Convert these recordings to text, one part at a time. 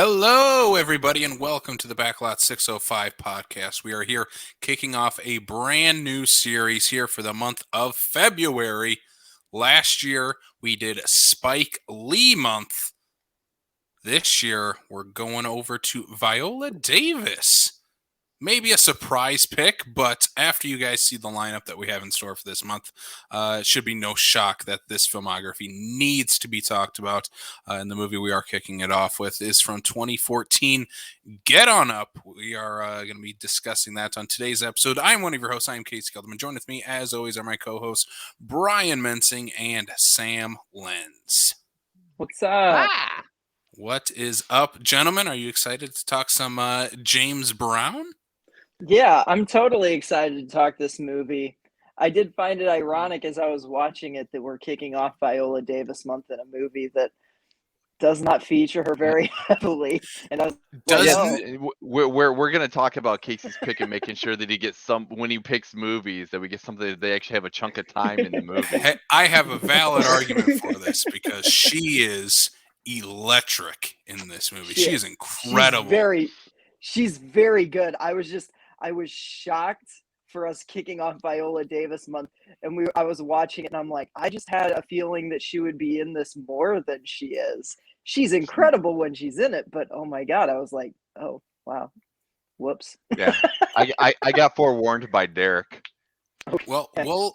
Hello, everybody, and welcome to the Backlot 605 podcast. We are here kicking off a brand new series here for the month of February. Last year, we did Spike Lee month. This year, we're going over to Viola Davis. Maybe a surprise pick, but after you guys see the lineup that we have in store for this month, it should be no shock that this filmography needs to be talked about. And the movie we are kicking it off with is from 2014, Get On Up. We are going to be discussing that on today's episode. I'm one of your hosts. I'm Casey Kelderman. Joined with me, as always, are my co-hosts, Brian Mensing and Sam Lenz. What's up? What is up, gentlemen? Are you excited to talk some James Brown? Yeah, I'm totally excited to talk this movie. I did find it ironic as I was watching it that we're kicking off Viola Davis month in a movie that does not feature her very heavily. And I was we're going to talk about Casey's pick and making sure that he gets some when he picks movies that we get something that they actually have a chunk of time in the movie. I have a valid argument for this because she is electric in this movie. She is incredible. She's very good. I was shocked for us kicking off Viola Davis month, and I was watching it, and I'm like, I just had a feeling that she would be in this more than she is. She's incredible when she's in it, but oh my god, I was like, oh wow, whoops. Yeah, I got forewarned by Derek. Well,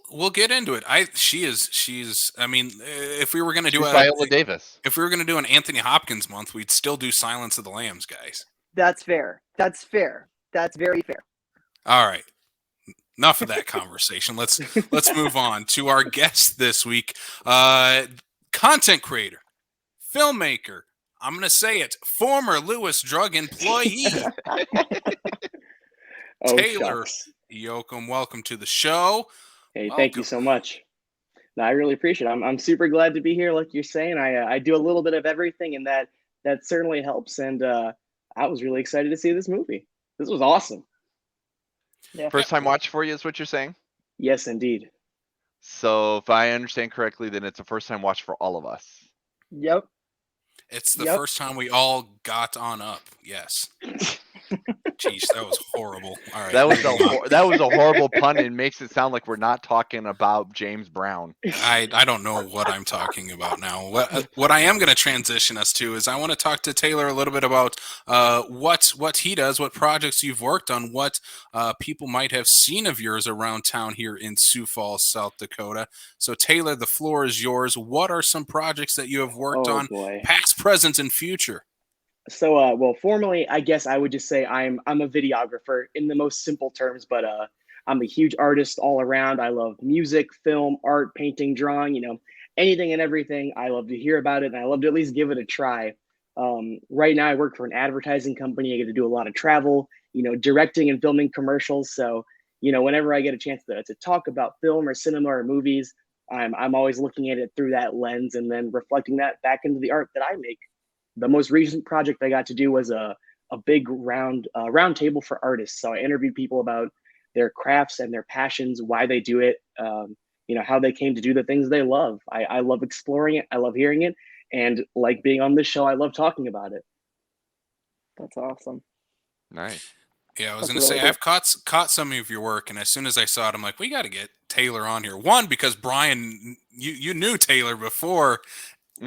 we'll get into it. She's. I mean, if we were going to do Viola Davis, if we were going to do an Anthony Hopkins month, we'd still do Silence of the Lambs, guys. That's fair. That's very fair. All right. Enough of that conversation. Let's move on to our guest this week. Content creator, filmmaker. I'm going to say it. Former Lewis Drug employee. Taylor Yoakum, welcome to the show. Hey, thank you so much. No, I really appreciate it. I'm super glad to be here. Like you're saying, I do a little bit of everything, and that certainly helps. And I was really excited to see this movie. This was awesome. Yeah. First time watch for you is what you're saying? Yes, indeed. So if I understand correctly, then it's a first time watch for all of us. Yep. It's the first time we all got on up. Yes. Jeez, that was horrible. All right. That was a horrible pun and makes it sound like we're not talking about James Brown. I don't know what I'm talking about now. What I am going to transition us to is I want to talk to Taylor a little bit about what he does, what projects you've worked on, what people might have seen of yours around town here in Sioux Falls, South Dakota. So Taylor, the floor is yours. What are some projects that you have worked on, past, present, and future? So, well, formally, I guess I would just say I'm a videographer in the most simple terms, but I'm a huge artist all around. I love music, film, art, painting, drawing, anything and everything. I love to hear about it, and I love to at least give it a try. Right now, I work for an advertising company. I get to do a lot of travel, directing and filming commercials. So, whenever I get a chance to talk about film or cinema or movies, I'm always looking at it through that lens and then reflecting that back into the art that I make. The most recent project I got to do was a big round table for artists. So I interviewed people about their crafts and their passions, why they do it, how they came to do the things they love. I love exploring it. I love hearing it. And like being on this show, I love talking about it. That's awesome. Nice. Yeah, I was going to say, I've caught some of your work, and as soon as I saw it, I'm like, we got to get Taylor on here. One, because Brian, you knew Taylor before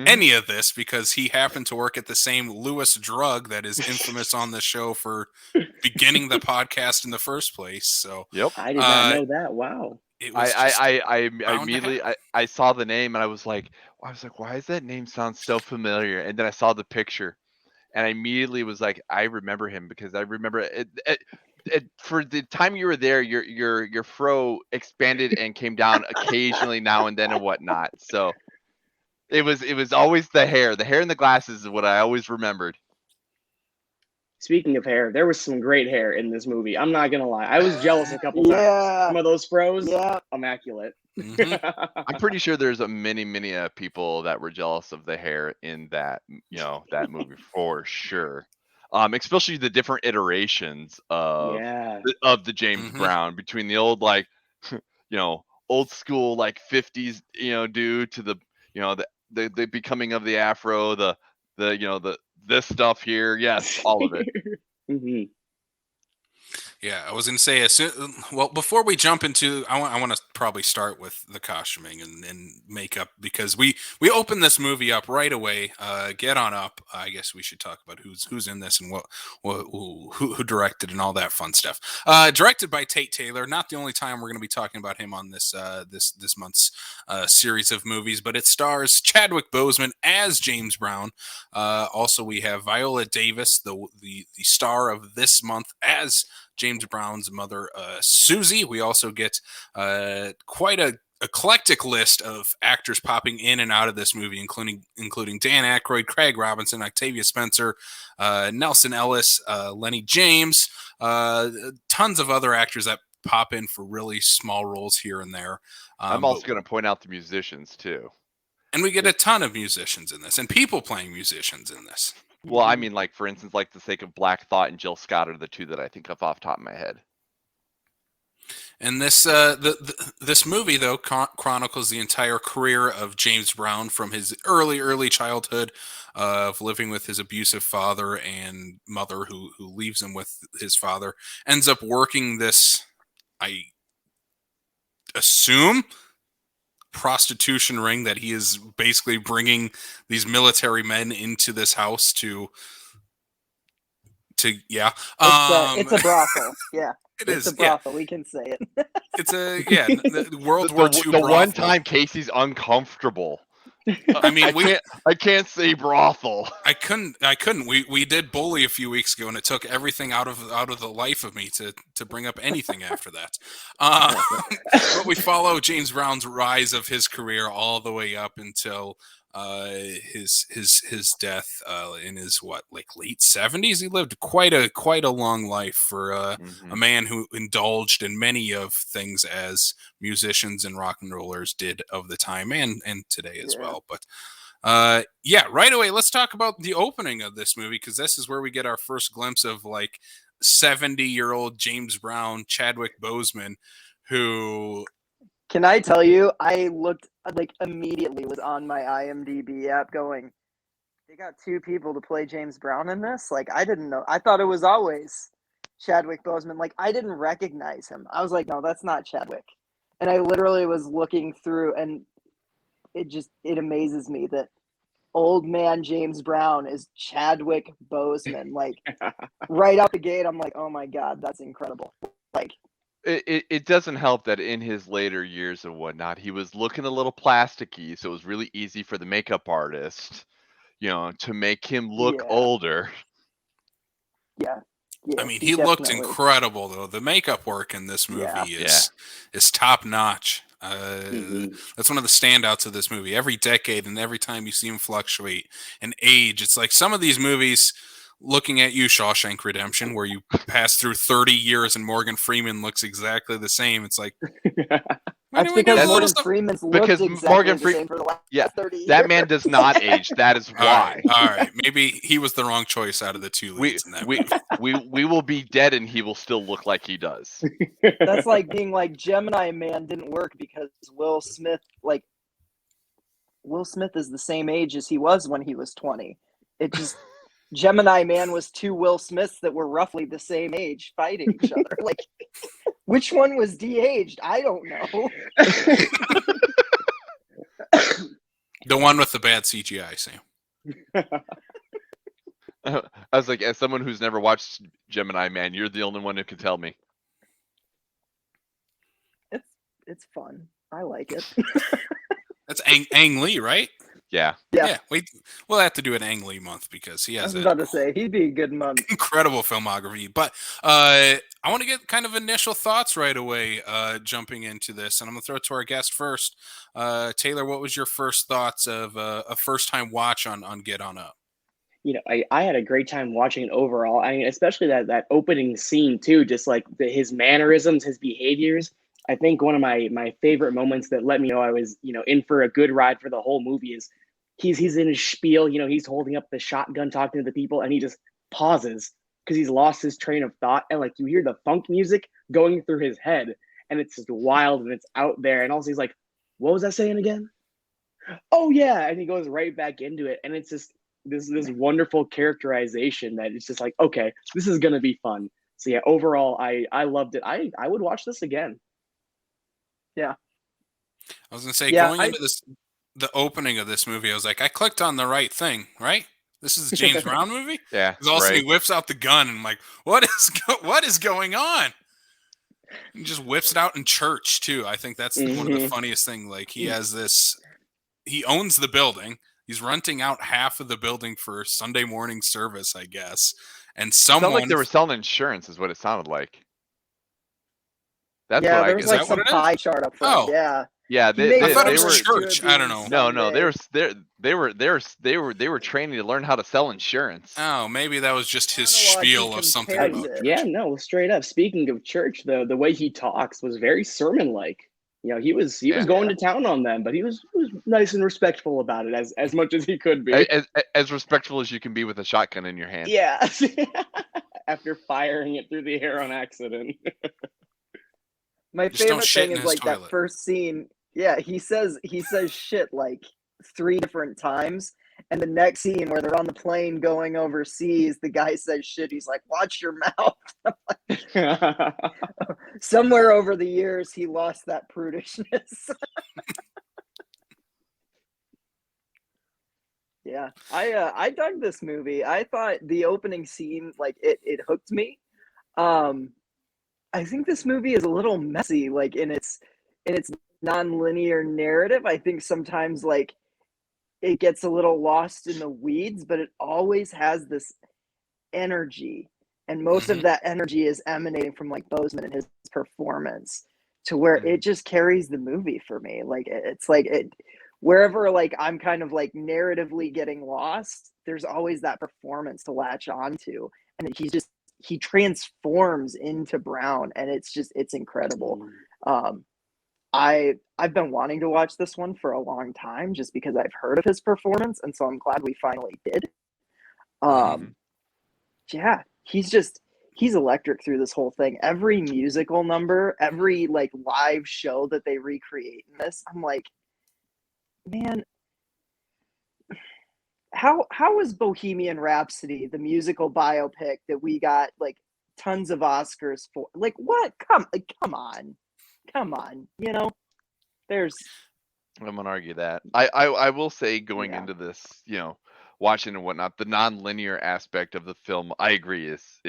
any of this because he happened to work at the same Lewis Drug that is infamous on the show for beginning the podcast in the first place. So yep, I did not know that. Wow. I immediately I saw the name and I was like, why does that name sound so familiar? And then I saw the picture, and I immediately was like, I remember him because I remember it for the time you were there, your fro expanded and came down occasionally now and then and whatnot. So. It was always the hair and the glasses is what I always remembered. Speaking of hair, there was some great hair in this movie. I'm not gonna lie, I was jealous a couple times. Some of those fros, immaculate. I'm pretty sure there's many people that were jealous of the hair in that that movie for sure. Especially the different iterations of the James Brown between the old old school 50s dude to the the becoming of the afro, the this stuff here. Yes, all of it. Hmm. Yeah, I was going to say, well, before we jump into, I want to probably start with the costuming and makeup, because we open this movie up right away. Get on up. I guess we should talk about who's in this and who directed and all that fun stuff. Directed by Tate Taylor. Not the only time we're going to be talking about him on this this month's series of movies, but it stars Chadwick Boseman as James Brown. Also, we have Viola Davis, the star of this month, as James Brown's mother, Susie. We also get quite a eclectic list of actors popping in and out of this movie, including Dan Aykroyd, Craig Robinson, Octavia Spencer, Nelson Ellis, Lenny James, tons of other actors that pop in for really small roles here and there. I'm also going to point out the musicians too. And we get a ton of musicians in this, and people playing musicians in this. Well, I mean, like, for instance, like the sake of Black Thought and Jill Scott are the two that I think of off the top of my head. And this this movie, though, chronicles the entire career of James Brown, from his early childhood of living with his abusive father and mother, who leaves him with his father, ends up working this, I assume, prostitution ring that he is basically bringing these military men into this house to yeah. It's a brothel. Yeah. It's a brothel. We can say it. It's a the World War II. The one time Casey's uncomfortable. I mean, I can't say brothel. I couldn't. We did Bully a few weeks ago, and it took everything out of the life of me to bring up anything after that. But we follow James Brown's rise of his career all the way up until his death in his late 70s. He lived quite a long life for a man who indulged in many of things as musicians and rock and rollers did of the time and today as well. But right away, let's talk about the opening of this movie, because this is where we get our first glimpse of 70-year-old James Brown, Chadwick Boseman, who... Can I tell you, I looked immediately, was on my IMDb app going, they got two people to play James Brown in this? I didn't know. I thought it was always Chadwick Boseman. I didn't recognize him. I was like, no, that's not Chadwick. And I literally was looking through, and it amazes me that old man James Brown is Chadwick Boseman. Right out the gate, I'm like, oh my God, that's incredible. It doesn't help that in his later years and whatnot, he was looking a little plasticky, so it was really easy for the makeup artist, to make him look older. Yeah. I mean, he looked incredible, though. The makeup work in this movie is top notch. That's one of the standouts of this movie. Every decade and every time you see him fluctuate in age, it's like some of these movies. Looking at you, Shawshank Redemption, where you pass through 30 years and Morgan Freeman looks exactly the same. It's like... That's because Morgan Freeman's looked exactly the same for the last 30 years. That man does not age. That is why. All right. Maybe he was the wrong choice out of the two leads in that movie. We will be dead and he will still look like he does. That's like being Gemini Man didn't work because Will Smith is the same age as he was when he was 20. It just... Gemini Man was two Will Smiths that were roughly the same age fighting each other. Which one was de-aged? I don't know. The one with the bad CGI, Sam. I was like, as someone who's never watched Gemini Man, you're the only one who can tell me. It's fun. I like it. That's Ang Lee, right? Yeah. We'll have to do an Ang Lee month because he has. I was about to say he'd be a good month. Incredible filmography, but I want to get kind of initial thoughts right away. Jumping into this, and I'm gonna throw it to our guest first. Taylor, what was your first thoughts of a first time watch on Get On Up? I had a great time watching it overall. I mean, especially that opening scene too, just his mannerisms, his behaviors. I think one of my favorite moments that let me know I was, in for a good ride for the whole movie is he's in his spiel, he's holding up the shotgun talking to the people, and he just pauses because he's lost his train of thought, and you hear the funk music going through his head, and it's just wild and it's out there, and also he's like, what was I saying again? Oh yeah, and he goes right back into it, and it's just this wonderful characterization that it's just like, okay, this is gonna be fun. So yeah, overall, I loved it. I would watch this again. Yeah. I was gonna say, Yeah, going into the opening of this movie, I was like, I clicked on the right thing, right? This is a James Brown movie. Yeah, Because all of a sudden right. he whips out the gun, and I'm like, what is going on? He just whips it out in church too. I think that's one of the Mhm. funniest thing. Like he has this, he owns the building. He's renting out half of the building for Sunday morning service, I guess. And It sounded like someone, they were selling insurance, is what it sounded like. That's Yeah, what I there was Is get. like that what some it is? pie chart up front. Oh. Yeah. Yeah, He they makes I thought it they was were reference to it church. I don't being know. no, Sunday. they were training to learn how to sell insurance. Oh, maybe that was just his Monologue, he spiel of something compares about it. Yeah, church. no, straight up. Speaking of church, the way he talks was very sermon like. You know, he was Yeah. going to town on them, but he was nice and respectful about it as much as he could be. As respectful as you can be with a shotgun in your hand. Yeah. After firing it through the air on accident. My Just don't favorite shit thing in is his like that toilet. first scene. Yeah, he says shit like 3 different times. And the next scene where they're on the plane going overseas, the guy says shit. He's like, "Watch your mouth." Somewhere over the years, he lost that prudishness. Yeah, I dug this movie. I thought the opening scene, like it hooked me. I think this movie is a little messy, like in its non-linear narrative. I think sometimes like it gets a little lost in the weeds, but it always has this energy, and most of Mhm. that energy is emanating from like Boseman and his performance, to where Mhm. it just carries the movie for me. Like it's like it wherever like I'm kind of like narratively getting lost, there's always that performance to latch onto, and he transforms into Brown, and it's incredible. Um, I've been wanting to watch this one for a long time just because I've heard of his performance, and so I'm glad we finally did. Mhm. Um, yeah, he's electric through this whole thing. Every musical number, every like live show that they recreate in this, I'm like, man, how is Bohemian Rhapsody, the musical biopic that we got like tons of Oscars for? Like what? Come on, you know? There's I'm gonna argue that. I will say going Yeah. into this, watching and whatnot, the non-linear aspect of the film, I agree, is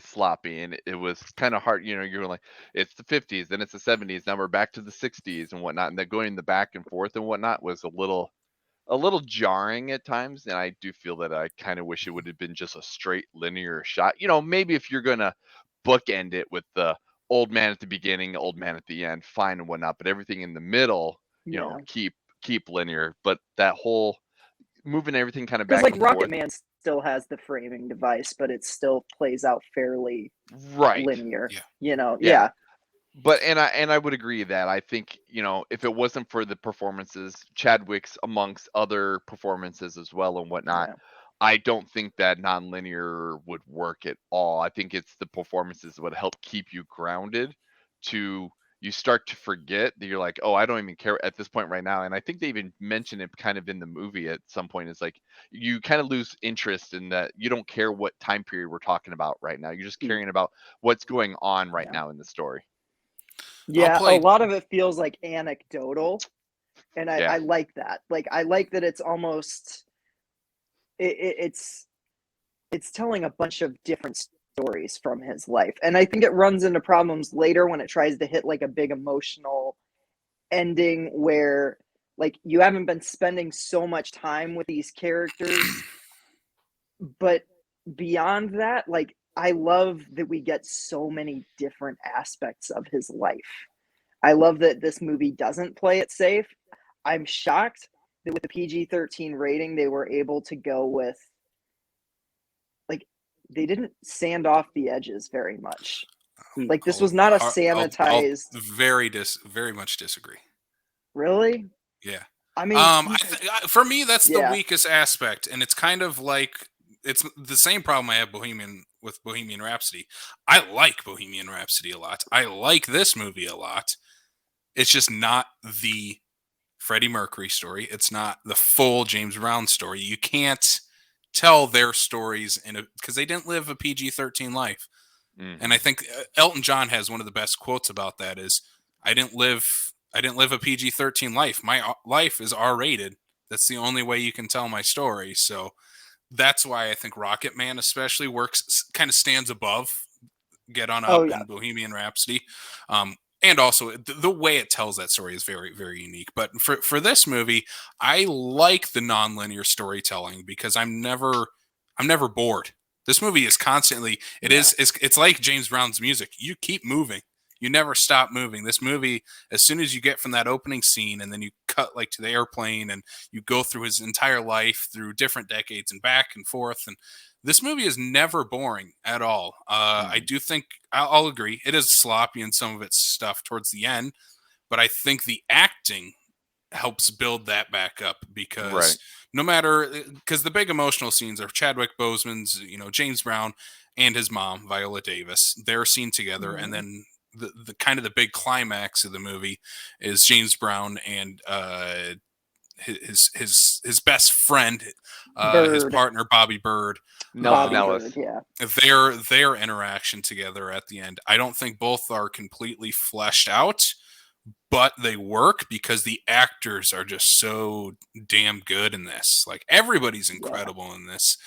sloppy, and it was kind of hard. You're like, it's the 50s, then it's the 70s, now we're back to the 60s and whatnot, and then going the back and forth and whatnot was a little jarring at times, and I do feel that I kind of wish it would have been just a straight linear shot. Maybe if you're gonna bookend it with the old man at the beginning, old man at the end, fine and whatnot, but everything in the middle, Yeah. keep linear. But that whole moving everything kind of Because back like and Rocket forth, Man still has the framing device, but it still plays out fairly right? linear. Yeah. Yeah. Yeah. But and I would agree that I think if it wasn't for the performances, Chadwick's amongst other performances as well and whatnot, Yeah. I don't think that nonlinear would work at all. I think it's the performances that would help keep you grounded. You start to forget that you're like, oh, I don't even care at this point right now. And I think they even mention it kind of in the movie at some point. It's like you kind of lose interest in that. You don't care what time period we're talking about right now. You're just caring about what's going on right Yeah. now in the story. Yeah, a play- lot of it feels like anecdotal, and Yeah. I like that. Like I like that it's almost it's telling a bunch of different stories from his life, and I think it runs into problems later when it tries to hit like a big emotional ending where like you haven't been spending so much time with these characters, but beyond that, like I love that we get so many different aspects of his life. I love that this movie doesn't play it safe. I'm shocked that with the PG-13 rating, they were able to go with, like, they didn't sand off the edges very much. Like, this was not a I'll sanitized. very much disagree. Really? Yeah. I mean, For me, that's the Yeah. weakest aspect, and it's kind of like it's the same problem I have with Bohemian Rhapsody. I like Bohemian Rhapsody a lot. I like this movie a lot. It's just not the Freddie Mercury story. It's not the full James Brown story. You can't tell their stories because they didn't live a PG-13 life. And I think Elton John has one of the best quotes about that is, I didn't live a PG-13 life. My life is R-rated. That's the only way you can tell my story. So that's why I think Rocket Man especially kind of stands above Get On Up and Bohemian Rhapsody. And also the way it tells that story is very, very unique. But for this movie, I like the nonlinear storytelling because I'm never bored. This movie is constantly, it's like James Brown's music. You keep moving. You never stop moving. This movie, as soon as you get from that opening scene and then you cut like to the airplane and you go through his entire life through different decades and back and forth. And this movie is never boring at all. I do think I'll agree. It is sloppy in some of its stuff towards the end, but I think the acting helps build that back up because no matter, because the big emotional scenes are Chadwick Boseman's, James Brown and his mom, Viola Davis, they're seen together. And then the kind of the big climax of the movie is James Brown and his best friend, his partner Bobby Bird, Nellis. Their interaction together at the end. I don't think both are completely fleshed out, but they work because the actors are just so damn good in this. Like everybody's incredible in this.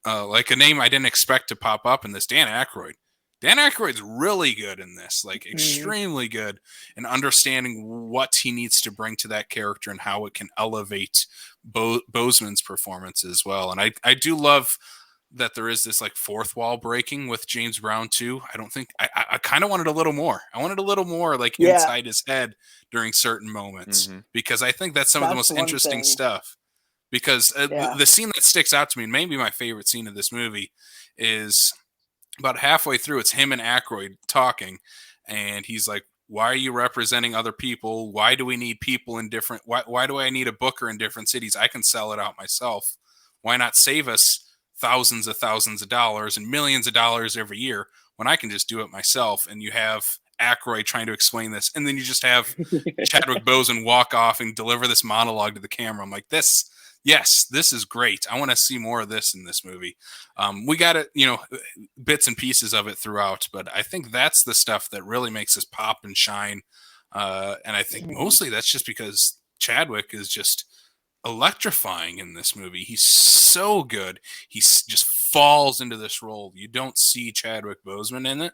Like a name I didn't expect to pop up in this, Dan Aykroyd. Dan Aykroyd's really good in this, like extremely good in understanding what he needs to bring to that character and how it can elevate Boseman's performance as well. And I do love that there is this like fourth wall breaking with James Brown too. I don't think I kind of wanted a little more. I wanted a little more like inside his head during certain moments because I think that's some of the most interesting stuff. Because the scene that sticks out to me, and maybe my favorite scene of this movie, is about halfway through. It's him and Aykroyd talking, and he's like, "Why are you representing other people? Why do we need people in different? Why do I need a booker in different cities? I can sell it out myself. Why not save us thousands of dollars and millions of dollars every year when I can just do it myself?" And you have Aykroyd trying to explain this, and then you just have Chadwick Boseman walk off and deliver this monologue to the camera. I'm like, this is great. I want to see more of this in this movie. We got it, bits and pieces of it throughout, but I think that's the stuff that really makes this pop and shine. And I think mostly that's just because Chadwick is just electrifying in this movie. He's so good. He just falls into this role. You don't see Chadwick Boseman in it.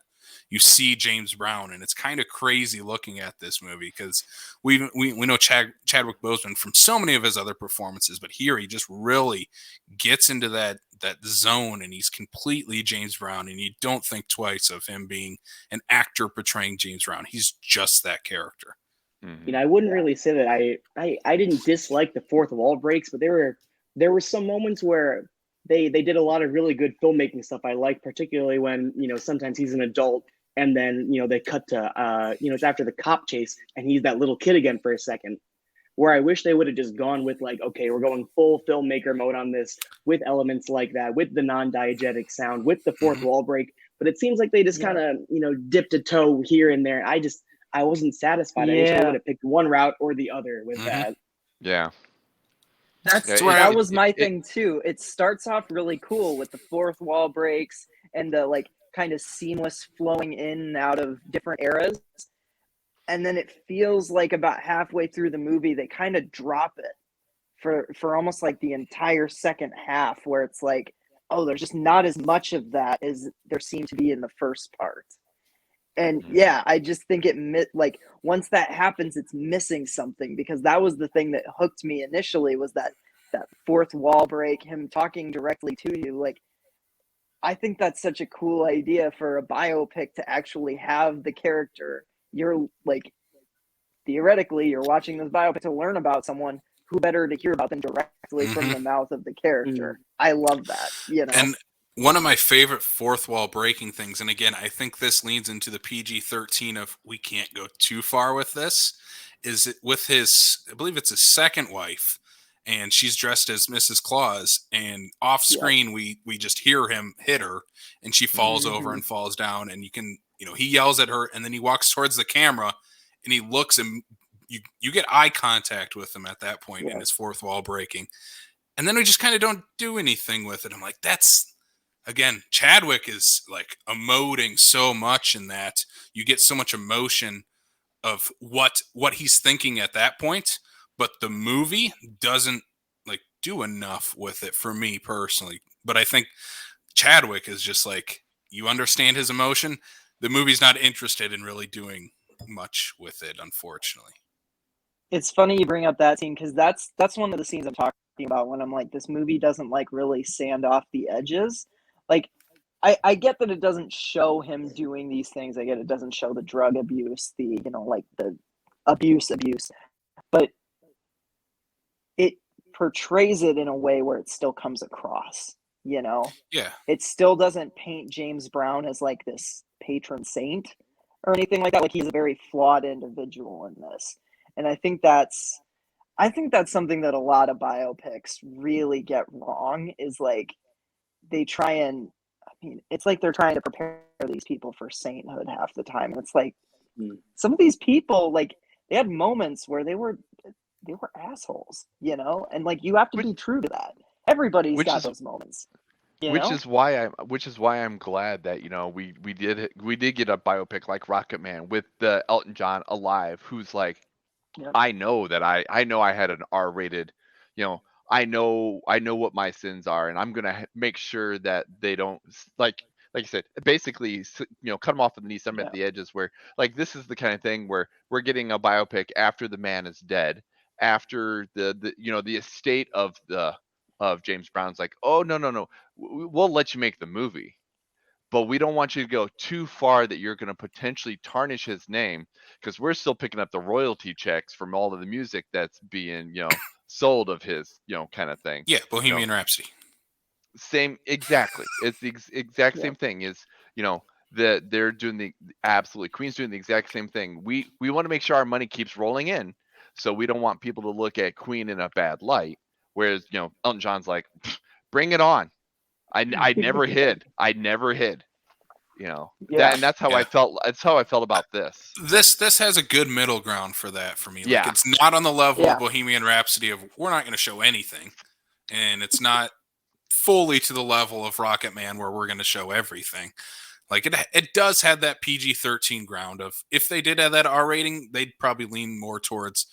You see James Brown, and it's kind of crazy looking at this movie because we know Chadwick Boseman from so many of his other performances, but here he just really gets into that zone, and he's completely James Brown, and you don't think twice of him being an actor portraying James Brown. He's just that character. I wouldn't really say that I didn't dislike the fourth wall breaks, but there were some moments where they did a lot of really good filmmaking stuff. I like particularly when sometimes he's an adult and then they cut to it's after the cop chase and he's that little kid again for a second, where I wish they would have just gone with like, okay, we're going full filmmaker mode on this with elements like that, with the non-diegetic sound, with the fourth wall break. But it seems like they just kind of dipped a toe here and there. I wasn't satisfied. I wish I would have picked one route or the other with that. Yeah. That was my thing too. It starts off really cool with the fourth wall breaks and the like kind of seamless flowing in and out of different eras. And then it feels like about halfway through the movie, they kind of drop it for almost like the entire second half, where it's like, oh, there's just not as much of that as there seemed to be in the first part. And I just think like once that happens, it's missing something, because that was the thing that hooked me initially, was that fourth wall break, him talking directly to you. Like, I think that's such a cool idea for a biopic, to actually have the character. You're like, theoretically, you're watching this biopic to learn about someone. Who better to hear about than directly from the mouth of the character? I love that, And one of my favorite fourth wall breaking things, and again, I think this leads into the PG-13 of we can't go too far with this, is with his, I believe it's his second wife, and she's dressed as Mrs. Claus, and off screen we just hear him hit her, and she falls over and falls down, and you can, he yells at her, and then he walks towards the camera, and he looks, and you get eye contact with him at that point in his fourth wall breaking. And then we just kind of don't do anything with it. I'm like, that's, again, Chadwick is like emoting so much in that. You get so much emotion of what he's thinking at that point, but the movie doesn't like do enough with it for me personally. But I think Chadwick is just like, you understand his emotion. The movie's not interested in really doing much with it, unfortunately. It's funny you bring up that scene because that's one of the scenes I'm talking about when I'm like, this movie doesn't like really sand off the edges. Like, I get that it doesn't show him doing these things. I get it doesn't show the drug abuse, the, you know, like the abuse, but it portrays it in a way where it still comes across, you know? Yeah. It still doesn't paint James Brown as like this patron saint or anything like that. Like, he's a very flawed individual in this. And I think that's something that a lot of biopics really get wrong, is like they try and, I mean, it's like they're trying to prepare these people for sainthood half the time. And it's like some of these people, like, they had moments where they were assholes, you know? And like, you have to be true to that. Everybody's got those moments. Which is why I'm glad that, you know, we did get a biopic like Rocket Man with the Elton John alive, who's like, Yep. I know that I know I had an R-rated, you know, I know what my sins are, and I'm gonna make sure that they don't, like you said, basically, you know, cut them off at the knees, some at the edges. Where, like, this is the kind of thing where we're getting a biopic after the man is dead, after the you know, the estate of James Brown's like, oh, no, we'll let you make the movie, but we don't want you to go too far that you're going to potentially tarnish his name, because we're still picking up the royalty checks from all of the music that's being, you know, sold of his, you know, kind of thing. Yeah, Bohemian you know, Rhapsody. Same, exactly. It's the exact same thing. Is, you know, they're doing the absolutely, Queen's doing the exact same thing. We want to make sure our money keeps rolling in, so we don't want people to look at Queen in a bad light. Whereas, you know, Elton John's like, bring it on. I never hid. You know, and that's how I felt. That's how I felt about this. This has a good middle ground for that for me. Like, Yeah. it's not on the level of Bohemian Rhapsody of we're not going to show anything, and it's not fully to the level of Rocket Man where we're going to show everything. Like, it does have that PG-13 ground of, if they did have that R rating, they'd probably lean more towards,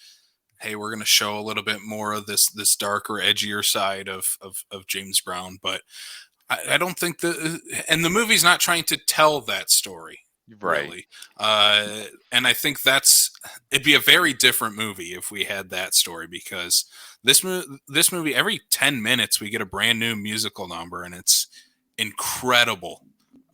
hey, we're going to show a little bit more of this darker, edgier side of James Brown. But I don't think and the movie's not trying to tell that story. Right. Really. And I think it'd be a very different movie if we had that story, because this movie, every 10 minutes, we get a brand new musical number, and it's incredible.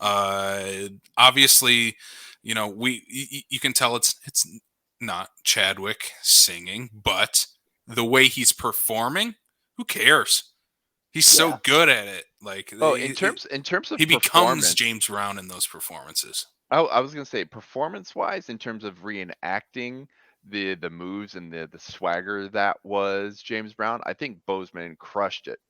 Obviously, you know, you can tell it's not Chadwick singing, but the way he's performing, who cares? He's so good at it. Like, in terms of he becomes James Brown in those performances. I was gonna say, performance-wise, in terms of reenacting the moves and the swagger that was James Brown, I think Boseman crushed it,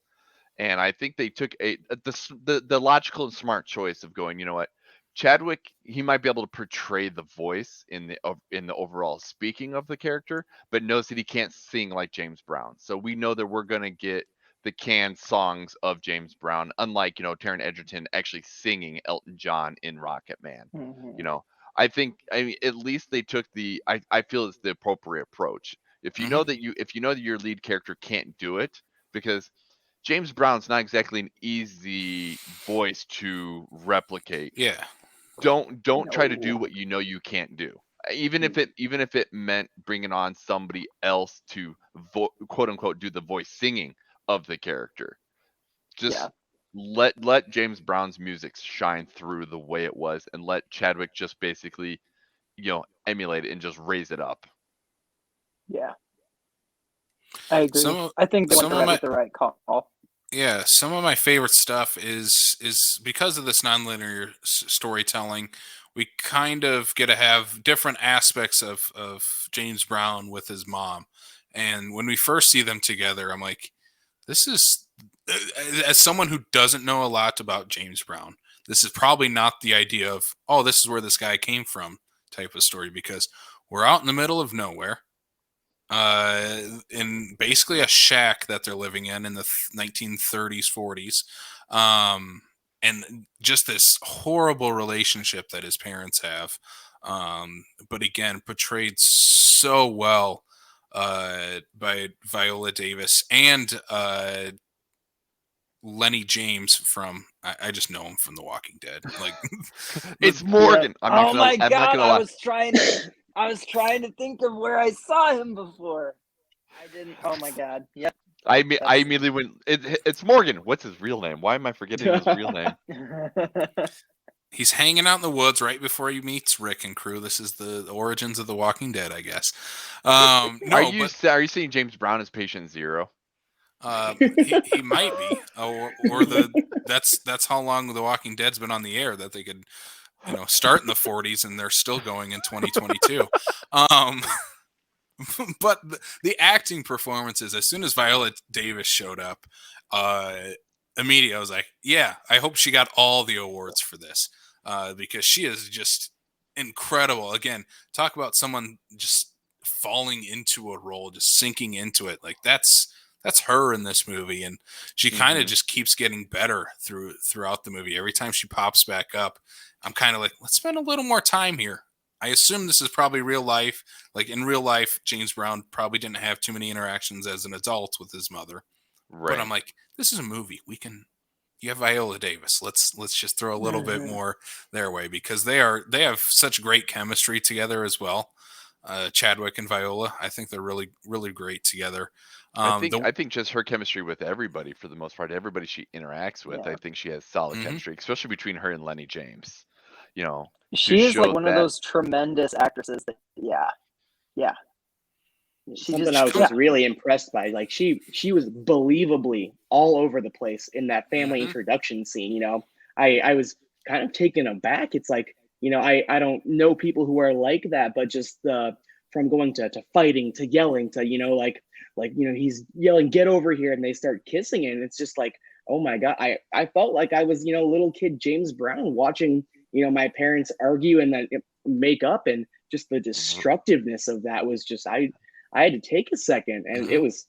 and I think they took the logical and smart choice of going, you know what, Chadwick, he might be able to portray the voice in the overall speaking of the character, but knows that he can't sing like James Brown. So we know that we're gonna get the canned songs of James Brown, unlike, you know, Taron Egerton actually singing Elton John in Rocket Man. You know, I mean, at least they took I feel it's the appropriate approach. If you know that your lead character can't do it, because James Brown's not exactly an easy voice to replicate. Yeah. Don't try to do what you know you can't do. Even if it meant bringing on somebody else to quote unquote do the voice singing of the character. Just let James Brown's music shine through the way it was, and let Chadwick just basically, you know, emulate it and just raise it up. Yeah, I agree. I think they went the right call. Yeah, some of my favorite stuff is because of this nonlinear storytelling, we kind of get to have different aspects of James Brown with his mom. And when we first see them together, I'm like, this is, as someone who doesn't know a lot about James Brown, this is probably not the idea of, oh, this is where this guy came from type of story, because we're out in the middle of nowhere. in basically a shack that they're living in the 1930s, 40s. And just this horrible relationship that his parents have. But again, portrayed so well by Viola Davis and Lenny James from I just know him from The Walking Dead. Like It's Morgan. Yeah. I'm not gonna I lie. was trying to think of where I saw him before. I didn't. Oh my god. Yep. I That's- immediately went. It's Morgan. What's his real name? Why am I forgetting his real name? he's hanging out in the woods right before he meets Rick and crew. This is the origins of The Walking Dead, I guess. Are No, you but are you seeing James Brown as Patient Zero? he might be, or that's how long The Walking Dead's been on the air, that they could start in the 40s and they're still going in 2022. But the acting performances, as soon as Viola Davis showed up, immediately I was like, yeah, I hope she got all the awards for this, because she is just incredible. Again, talk about someone just falling into a role, just sinking into it. Like that's her in this movie, and she kind of just keeps getting better throughout the movie. Every time she pops back up, I'm kind of like, let's spend a little more time here. I assume this is probably real life. Like in real life, James Brown probably didn't have too many interactions as an adult with his mother. Right. But I'm like, this is a movie. You have Viola Davis. Let's just throw a little bit more their way, because they have such great chemistry together as well. Chadwick and Viola, I think they're really, really great together. I think just her chemistry with everybody, for the most part, everybody she interacts with, Yeah. I think she has solid Mhm. chemistry, especially between her and Lenny James. She is like show one of that- those tremendous actresses that, yeah. She Something just- I was just really impressed by. Like she was believably all over the place in that family Mhm. introduction scene. I was kind of taken aback. It's like, I don't know people who are like that, but just from going to fighting to yelling to, he's yelling, "Get over here," and they start kissing, and it's just like, oh my God. I felt like I was, little kid James Brown watching, my parents argue and then make up, and just the destructiveness of that was just, I had to take a second, and it was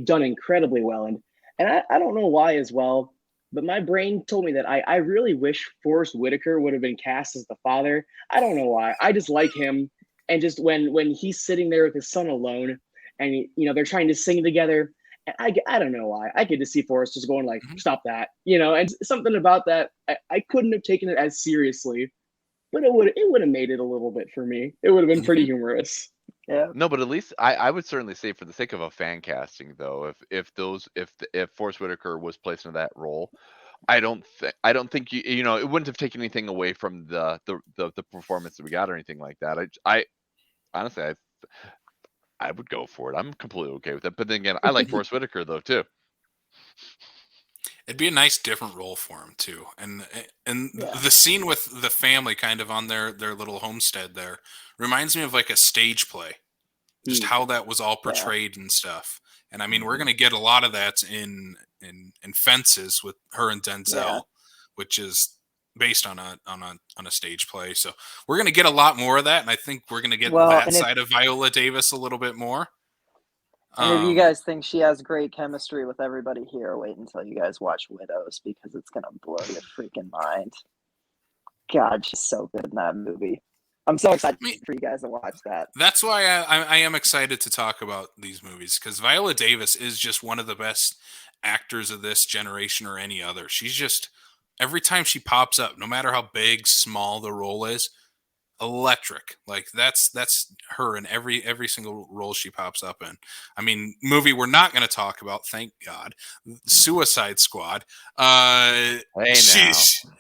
done incredibly well. And I don't know why as well, but my brain told me that I really wish Forrest Whitaker would have been cast as the father. I don't know why. I just like him. And just when he's sitting there with his son alone, and they're trying to sing together, and I don't know why. I could just see Forrest just going like, "Stop that," and something about that. I couldn't have taken it as seriously, but it would have made it a little bit for me. It would have been pretty humorous. Yeah. No, but at least I would certainly say, for the sake of a fan casting, though, if Forrest Whitaker was placed in that role, I don't think it wouldn't have taken anything away from the performance that we got or anything like that. I honestly, I would go for it. I'm completely okay with it. But then again, I like Forrest Whitaker though too. It'd be a nice different role for him too. And Yeah. the scene with the family kind of on their little homestead there reminds me of like a stage play. Just how that was all portrayed and stuff. And I mean, we're gonna get a lot of that in Fences with her and Denzel, which is based on a stage play. So we're gonna get a lot more of that, and I think we're gonna get that side of Viola Davis a little bit more. And if you guys think she has great chemistry with everybody here, wait until you guys watch Widows, because it's gonna blow your freaking mind. God, she's so good in that movie. I'm so excited for you guys to watch that. That's why I am excited to talk about these movies, because Viola Davis is just one of the best actors of this generation or any other. She's just, every time she pops up, no matter how big, small the role is, electric. Like that's her in every single role she pops up in. I mean, movie we're not going to talk about, thank God, Suicide Squad.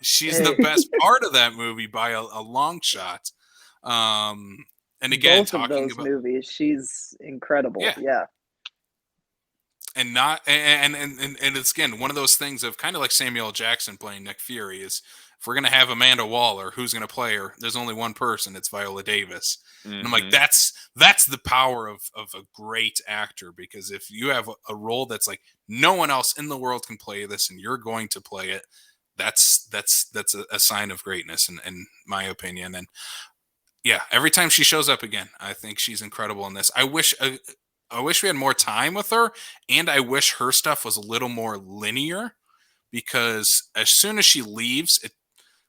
She's the best part of that movie by a long shot. And again, both of those movies, she's incredible. Yeah. And not and it's again one of those things of kind of like Samuel L. Jackson playing Nick Fury, is if we're gonna have Amanda Waller, who's gonna play her? There's only one person, it's Viola Davis. And I'm like, that's the power of a great actor, because if you have a role that's like no one else in the world can play this and you're going to play it, that's a sign of greatness in my opinion. And Yeah, every time she shows up again, I think she's incredible in this. I wish we had more time with her, and I wish her stuff was a little more linear because as soon as she leaves,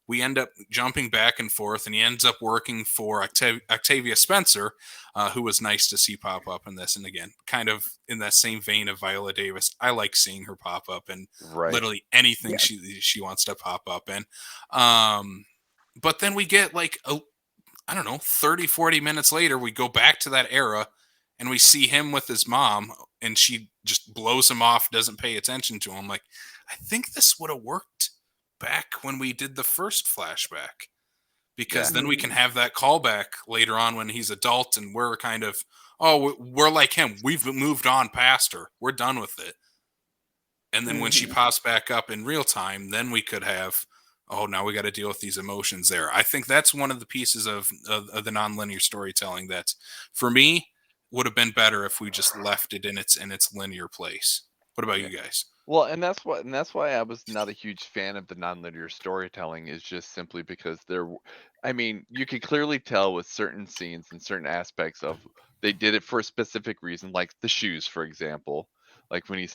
we end up jumping back and forth, and he ends up working for Octavia Spencer, who was nice to see pop up in this. And again, kind of in that same vein of Viola Davis, I like seeing her pop up in Right. literally anything Yeah. she wants to pop up in. But then we get like I don't know, 30, 40 minutes later, we go back to that era and we see him with his mom and she just blows him off, doesn't pay attention to him. Like, I think this would have worked back when we did the first flashback because Yeah. then we can have that callback later on when he's adult and we're kind of, oh, we're like him. We've moved on past her. We're done with it. And then when she pops back up in real time, then we could have, oh, now we got to deal with these emotions there. I think that's one of the pieces of the nonlinear storytelling that, for me, would have been better if we just left it in its linear place. What about you guys? Well, and that's why I was not a huge fan of the nonlinear storytelling, is just simply because I mean, you could clearly tell with certain scenes and certain aspects of they did it for a specific reason, like the shoes, for example. Like when he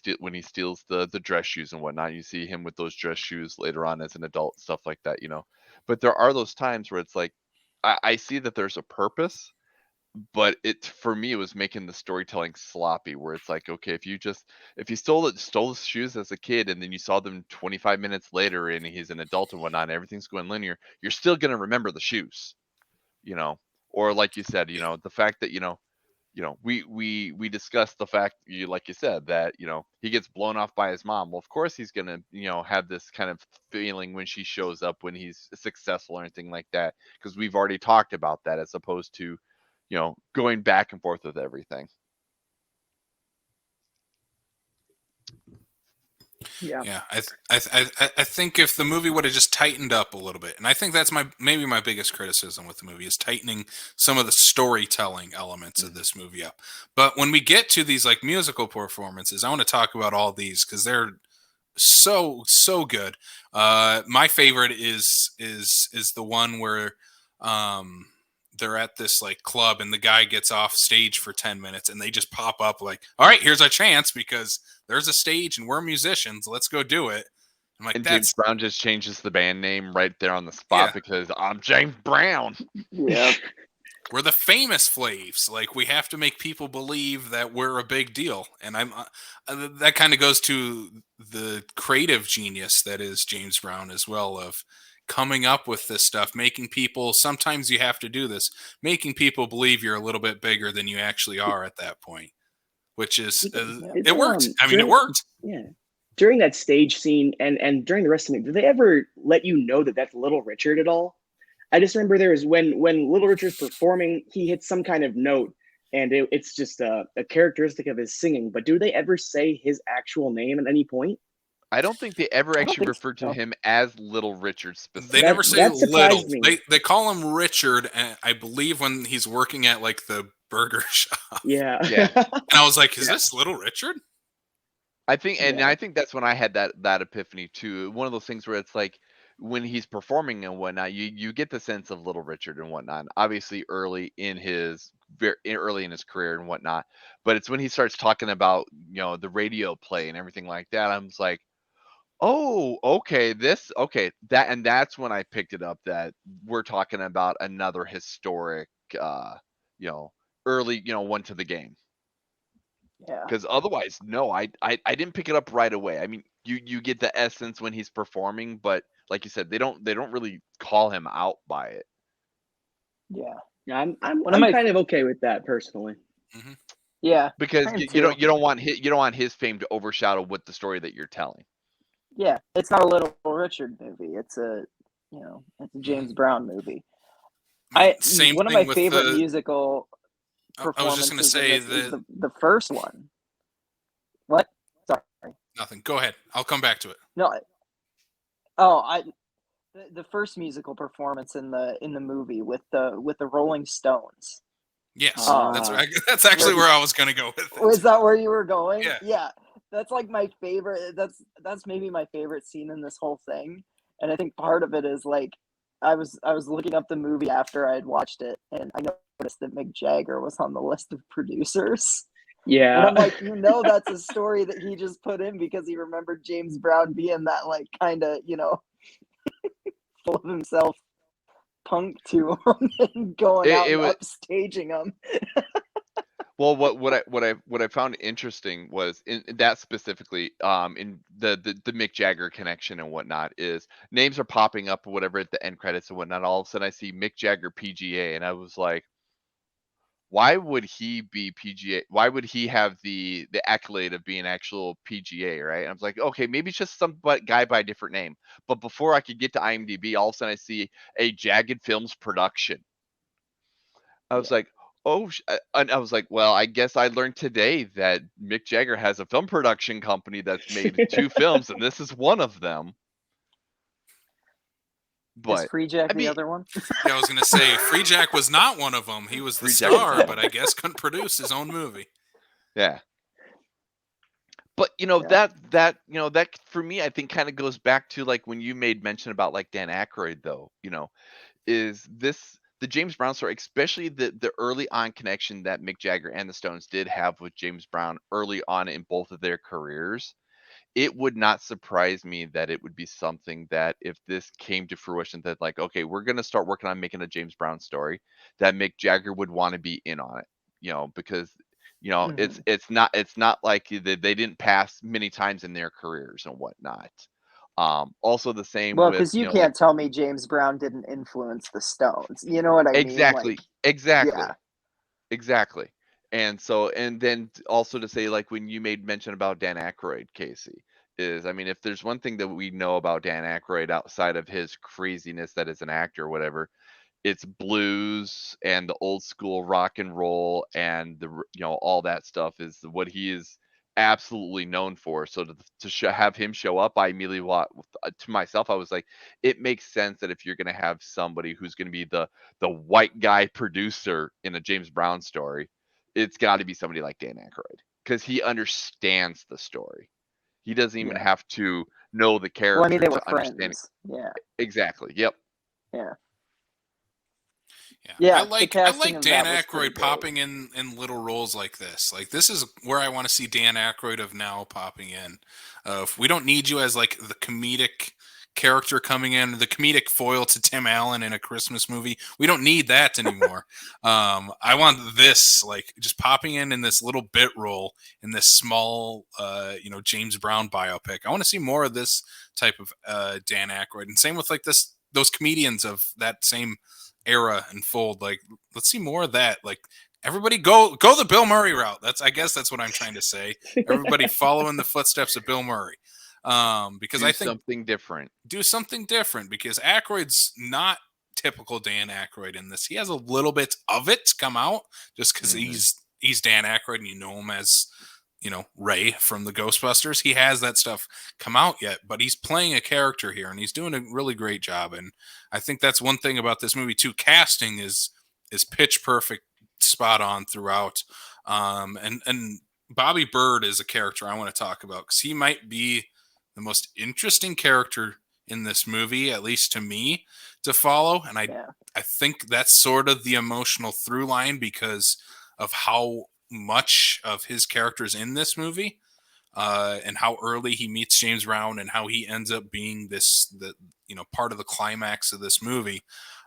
steals the dress shoes and whatnot, you see him with those dress shoes later on as an adult, stuff like that, you know. But there are those times where it's like I see that there's a purpose, but for me it was making the storytelling sloppy, where it's like, okay, if you stole the shoes as a kid and then you saw them 25 minutes later and he's an adult and whatnot and everything's going linear, you're still going to remember the shoes, you know. Or like you said, you know, the fact that we discussed the fact, like you said, that he gets blown off by his mom. Well, of course he's gonna have this kind of feeling when she shows up when he's successful or anything like that, because we've already talked about that, as opposed to going back and forth with everything. Yeah. I think if the movie would have just tightened up a little bit, and I think that's maybe my biggest criticism with the movie, is tightening some of the storytelling elements of this movie up. But when we get to these like musical performances, I want to talk about all these because they're so good. My favorite is the one where they're at this like club and the guy gets off stage for 10 minutes and they just pop up like, all right, here's our chance because there's a stage and we're musicians. Let's go do it. I'm like, And James Brown just changes the band name right there on the spot because I'm James Brown. Yeah. We're the famous Flavs. Like, we have to make people believe that we're a big deal. And that kind of goes to the creative genius that is James Brown as well, of coming up with this stuff, making people, sometimes you have to do this, making people believe you're a little bit bigger than you actually are at that point, which is, it worked. I mean, it worked. Yeah. During that stage scene and during the rest of it, did they ever let you know that that's Little Richard at all? I just remember there was when Little Richard's performing, he hits some kind of note and it's just a characteristic of his singing. But do they ever say his actual name at any point? I don't think they ever actually referred to him as Little Richard specifically. They never say Little. They call him Richard, I believe, when he's working at like the burger shop. Yeah. And I was like, is this Little Richard? I think, and I think that's when I had that epiphany too. One of those things where it's like, when he's performing and whatnot, you get the sense of Little Richard and whatnot. Obviously, early in his career and whatnot, but it's when he starts talking about the radio play and everything like that. I'm just like, oh, okay, that's when I picked it up that we're talking about another historic, early, one to the game. Yeah. Because otherwise, no, I didn't pick it up right away. I mean, you get the essence when he's performing, but like you said, they don't really call him out by it. Yeah. I'm kind of okay with that personally. Mm-hmm. Yeah. Because you don't want his fame to overshadow what the story that you're telling. Yeah, it's not a Little Richard movie. It's a James Brown movie. One of my favorite musical performances. I was just going to say the first one. What? Sorry. Nothing. Go ahead. I'll come back to it. No. The first musical performance in the movie with the Rolling Stones. Yes, that's actually where I was going to go with it. Was that where you were going? Yeah. Yeah. That's like my favorite. That's maybe my favorite scene in this whole thing. And I think part of it is like I was looking up the movie after I had watched it, and I noticed that Mick Jagger was on the list of producers. And Yeah. I'm like, that's a story that he just put in because he remembered James Brown being that like kind of, full of himself punk to him and going out It and was upstaging him. well. What I found interesting was in that specifically, in the Mick Jagger connection and whatnot, is names are popping up or whatever at the end credits and whatnot. All of a sudden, I see Mick Jagger PGA, and I was like, why would he be PGA? Why would he have the accolade of being actual PGA, right? And I was like, okay, maybe it's just some guy by a different name. But before I could get to IMDb, all of a sudden I see a Jagged Films production. I was like, oh, and I was like, well, I guess I learned today that Mick Jagger has a film production company that's made 2 films, and this is one of them. Is But Free Jack I the mean, other one? Yeah, I was gonna say Free Jack was not one of them. He was the Free Jack was star, not but I guess couldn't produce his own movie. yeah. But Yeah. that for me, I think kind of goes back to like when you made mention about like Dan Aykroyd, though. Is this the James Brown story, especially the early on connection that Mick Jagger and the Stones did have with James Brown early on in both of their careers? It would not surprise me that it would be something that if this came to fruition, that like, okay, we're gonna start working on making a James Brown story, that Mick Jagger would want to be in on it, because Mhm. it's not like they didn't pass many times in their careers and whatnot. Also the same Well, with because you like can't tell me James Brown didn't influence the Stones. You know what I mean? Like, exactly, exactly. yeah. Exactly. And then also to say, like, when you made mention about Dan Aykroyd, Casey, I mean, if there's one thing that we know about Dan Aykroyd outside of his craziness that is an actor or whatever, it's blues and the old school rock and roll and all that stuff is what he is absolutely known for. So have him show up, I immediately to myself, I was like, it makes sense that if you're going to have somebody who's going to be the white guy producer in a James Brown story, it's got to be somebody like Dan Aykroyd because he understands the story. He doesn't even Yeah. have to know the Well, I mean, character they were to understand it. friends. Yeah. Exactly. Yep. Yeah. Yeah, I Yeah. The like I casting like of Dan that was pretty Aykroyd great. popping in little roles like this. Like this is where I want to see Dan Aykroyd of now popping in. If we don't need you as like the comedic character coming in, the comedic foil to Tim Allen in a Christmas movie, we don't need that anymore. I want this like just popping in this little bit role in this small, James Brown biopic. I want to see more of this type of Dan Aykroyd, and same with like those comedians of that same era unfold. Like, let's see more of that. Like, everybody go the Bill Murray route. I guess that's what I'm trying to say. Everybody follow in the footsteps of Bill Murray. Because Do I think something different. do something different because Aykroyd's not typical Dan Aykroyd in this. He has a little bit of it come out just because Mhm. he's Dan Aykroyd and you know him as Ray from the Ghostbusters. He has that stuff come out yet, but he's playing a character here and he's doing a really great job. And I think that's one thing about this movie too. Casting is pitch perfect, spot on throughout. And Bobby Bird is a character I want to talk about because he might be the most interesting character in this movie, at least to me, to follow. And Yeah. I think that's sort of the emotional through line because of how much of his characters in this movie, and how early he meets James Brown and how he ends up being part of the climax of this movie.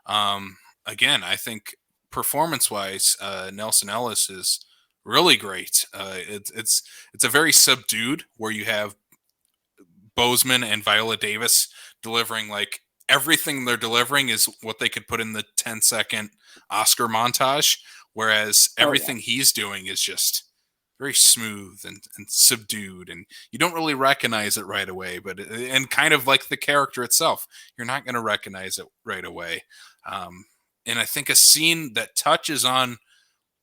Again, I think performance wise, Nelson Ellis is really great. It's a very subdued where you have Bozeman and Viola Davis delivering like everything they're delivering is what they could put in the 10-second Oscar montage, whereas Oh yeah. everything he's doing is just very smooth and subdued, and you don't really recognize it right away. And kind of like the character itself, you're not going to recognize it right away. And I think a scene that touches on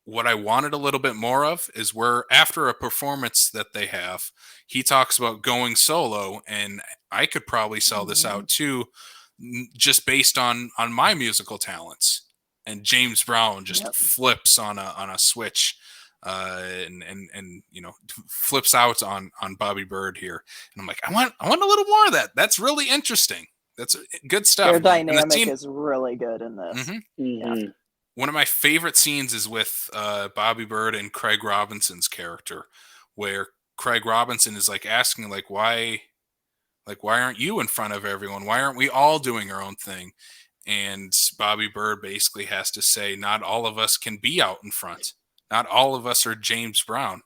what I wanted a little bit more of is where after a performance that they have, he talks about going solo, and I could probably sell this out too, just based on my musical talents. And James Brown just Yep. flips on a switch, and flips out on Bobby Bird here, and I'm like, I want a little more of that. That's really interesting. That's good stuff. Their And the dynamic scene- is really good in this. Mhm. Mhm. One of my favorite scenes is with Bobby Bird and Craig Robinson's character, where Craig Robinson is like asking, why aren't you in front of everyone? Why aren't we all doing our own thing? And Bobby Bird basically has to say, not all of us can be out in front. Not all of us are James Brown.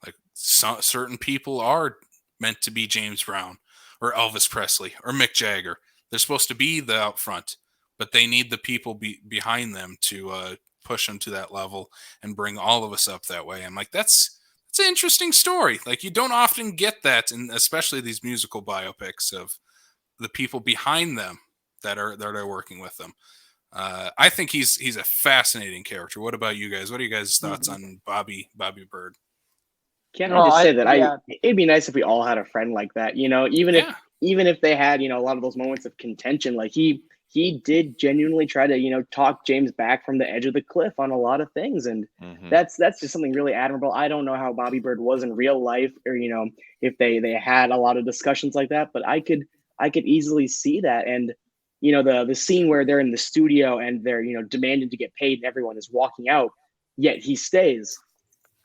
Like certain people are meant to be James Brown or Elvis Presley or Mick Jagger. They're supposed to be the out front, but they need the people behind them to push them to that level and bring all of us up that way. I'm like, that's an interesting story. Like, you don't often get that, and especially these musical biopics of the people behind them that are working with them. I think he's a fascinating character. What about you guys? What are you guys' thoughts on Bobby Bird? Can No, I just say that yeah. it'd be nice if we all had a friend like that, even Yeah. if they had, a lot of those moments of contention, like he did genuinely try to, talk James back from the edge of the cliff on a lot of things. And Mhm. that's just something really admirable. I don't know how Bobby Bird was in real life, or, if they had a lot of discussions like that, but I could easily see that. And, the scene where they're in the studio and they're, demanding to get paid and everyone is walking out, yet he stays,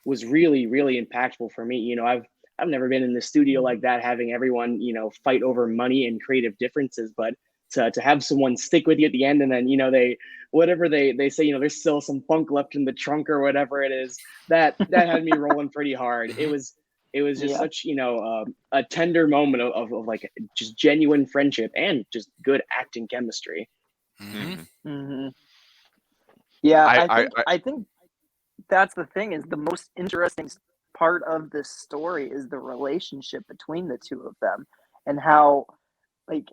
was really, really impactful for me. I've never been in the studio like that, having everyone, fight over money and creative differences, but to have someone stick with you at the end, and then, they say, there's still some funk left in the trunk or whatever it is, that had me rolling pretty hard. It was just Yeah. such, a tender moment of like just genuine friendship and just good acting chemistry. Mhm. Mm-hmm. Yeah, I I think that's the thing, is the most interesting part of this story is the relationship between the two of them, and like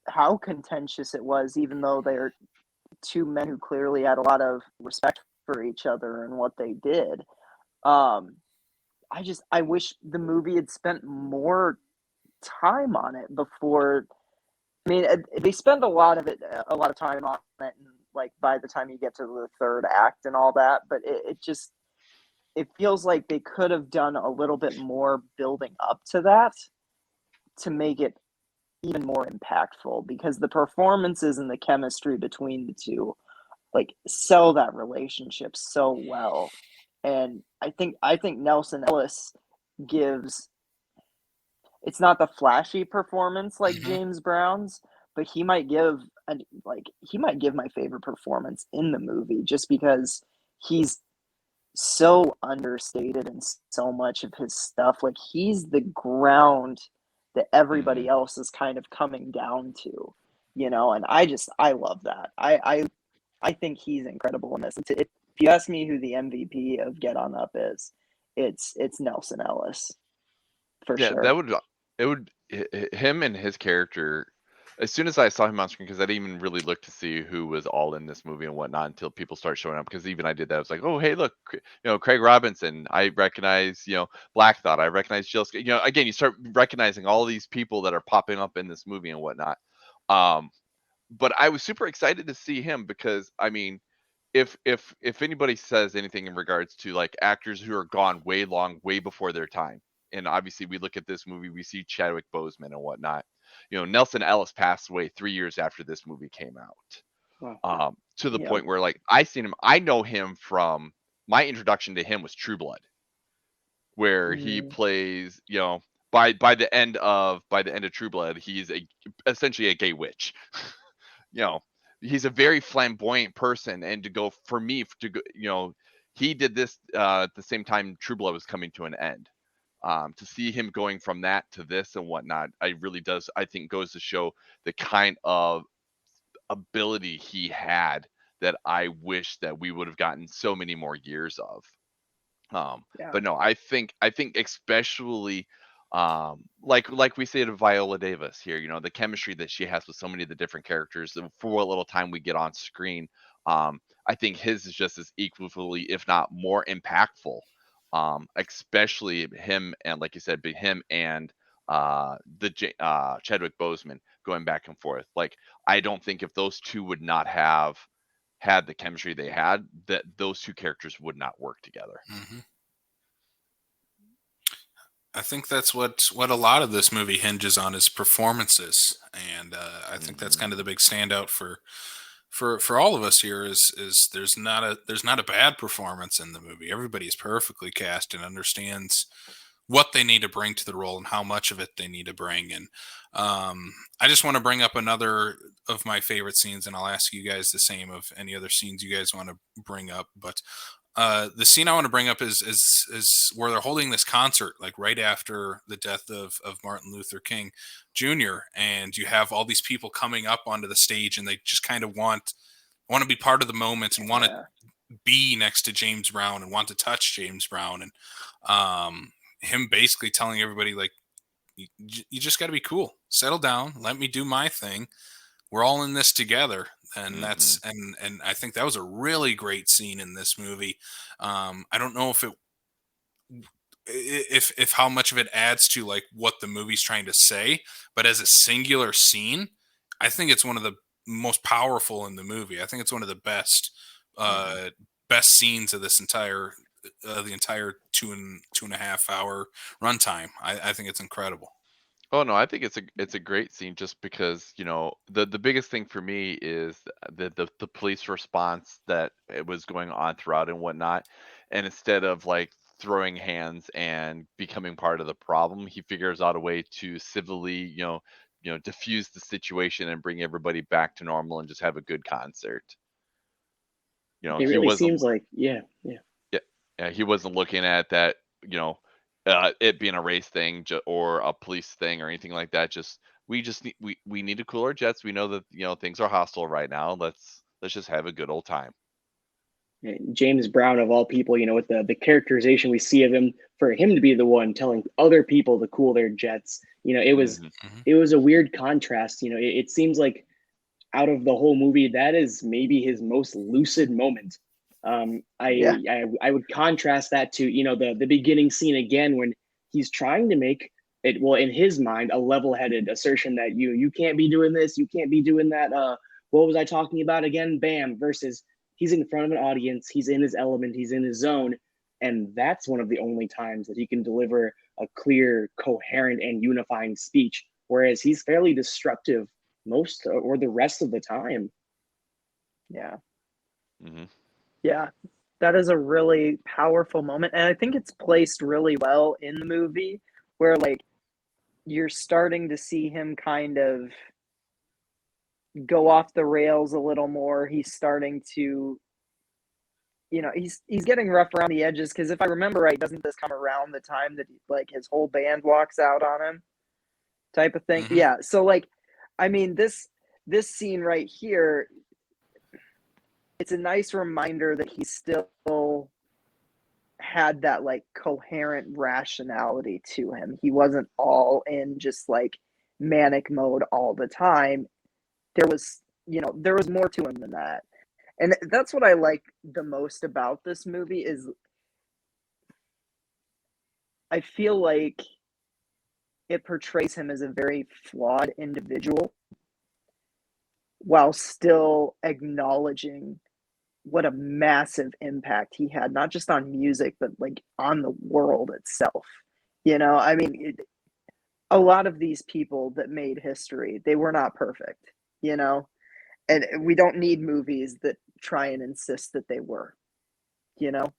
how contentious it was, even though they're two men who clearly had a lot of respect for each other and what they did. Um, I wish the movie had spent more time on it before. I mean, they spend a lot of time on it, and like by the time you get to the third act and all that, but it feels like they could have done a little bit more building up to that to make it even more impactful, because the performances and the chemistry between the two like sell that relationship so well. And I think Nelson Ellis gives, it's not the flashy performance like Mhm. James Brown's, but he might give my favorite performance in the movie, just because he's so understated in so much of his stuff. Like, he's the ground that everybody else is kind of coming down to, and I love that. I think he's incredible in this. If you ask me who the MVP of Get On Up is, it's Nelson Ellis for Yeah, sure. him and his character. As soon as I saw him on screen, because I didn't even really look to see who was all in this movie and whatnot until people start showing up. Because even I did that, I was like, oh, hey, look, Craig Robinson. I recognize, Black Thought. I recognize Jill. Again, you start recognizing all these people that are popping up in this movie and whatnot. But I was super excited to see him because, I mean, if anybody says anything in regards to like actors who are gone way before their time, and obviously we look at this movie, we see Chadwick Boseman and whatnot. Nelson Ellis passed away 3 years after this movie came out. Wow. To the Yep. point where like I know him from, my introduction to him was True Blood, where he plays, by the end of True Blood, he's essentially a gay witch. He's a very flamboyant person, and he did this at the same time True Blood was coming to an end. To see him going from that to this and whatnot, I think goes to show the kind of ability he had that I wish that we would have gotten so many more years of. Yeah. But no, I think especially like we say to Viola Davis here, the chemistry that she has with so many of the different characters for what little time we get on screen. I think his is just as equally, if not more impactful. Especially him, and like you said, him and Chadwick Boseman going back and forth. Like, I don't think if those two would not have had the chemistry they had, that those two characters would not work together. Mhm. I think that's what a lot of this movie hinges on is performances, and I think that's Mhm. kind of the big standout for all of us here is there's not a bad performance in the movie. Everybody's perfectly cast and understands what they need to bring to the role and how much of it they need to bring. And I just want to bring up another of my favorite scenes, and I'll ask you guys the same of any other scenes you guys want to bring up. But the scene I want to bring up is where they're holding this concert, like right after the death of Martin Luther King Jr. And you have all these people coming up onto the stage, and they just kind of want to be part of the moment and want to Yeah. be next to James Brown and want to touch James Brown, and him basically telling everybody like, you just got to be cool, settle down, let me do my thing, we're all in this together. And Mhm. and I think that was a really great scene in this movie. I don't know if how much of it adds to like what the movie's trying to say, but as a singular scene, I think it's one of the most powerful in the movie. I think it's one of the Mhm. uh best scenes of this entire the entire 2.5 hour runtime. I think it's incredible. Oh no, I think it's a great scene just because, the biggest thing for me is the police response that it was going on throughout and whatnot. And instead of like throwing hands and becoming part of the problem, he figures out a way to civilly, diffuse the situation and bring everybody back to normal and just have a good concert. It He really wasn't seems like, yeah, yeah. Yeah, yeah, he wasn't looking at that, it being a race thing or a police thing or anything like that. We need to cool our jets. We know that things are hostile right now. Let's just have a good old time. Yeah, James Brown of all people, with the characterization we see of him, for him to be the one telling other people to cool their jets, it was Hmm. Hmm. it was a weird contrast. It seems like out of the whole movie, that is maybe his most lucid moment. Yeah. I would contrast that to the beginning scene again when he's trying to make it, well, in his mind, a level-headed assertion that you can't be doing this, you can't be doing that. What was I talking about again? Bam. Versus he's in front of an audience, he's in his element, he's in his zone, and that's one of the only times that he can deliver a clear, coherent, and unifying speech. Whereas he's fairly destructive most or the rest of the time. Yeah. Hmm. Yeah. That is a really powerful moment. And I think it's placed really well in the movie where like you're starting to see him kind of go off the rails a little more. He's starting to, he's getting rough around the edges because if I remember right, doesn't this come around the time that like his whole band walks out on him type of thing? Hmm. Yeah. So like, I mean, this scene right here, it's a nice reminder that he still had that like coherent rationality to him. He wasn't all in just like manic mode all the time. There was more to him than that. And that's what I like the most about this movie is I feel like it portrays him as a very flawed individual while still acknowledging what a massive impact he had, not just on music, but like on the world itself. I mean, a lot of these people that made history, they were not perfect, you know, and we don't need movies that try and insist that they were, you know.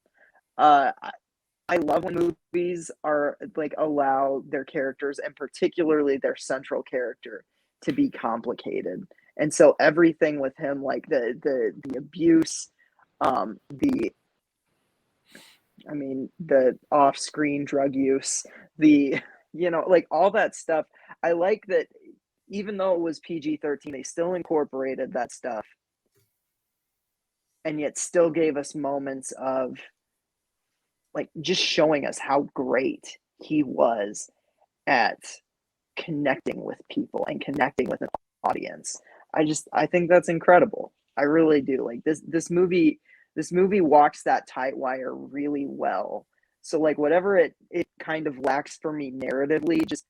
I love when movies are like allow their characters and particularly their central character to be complicated. And so everything with him, like the abuse, the the off-screen drug use, the like all that stuff. I like that even though it was PG-13, they still incorporated that stuff and yet still gave us moments of like just showing us how great he was at connecting with people and connecting with an audience. I think that's incredible. I really do. Like this movie walks that tight wire really well. So like whatever it kind of lacks for me narratively, just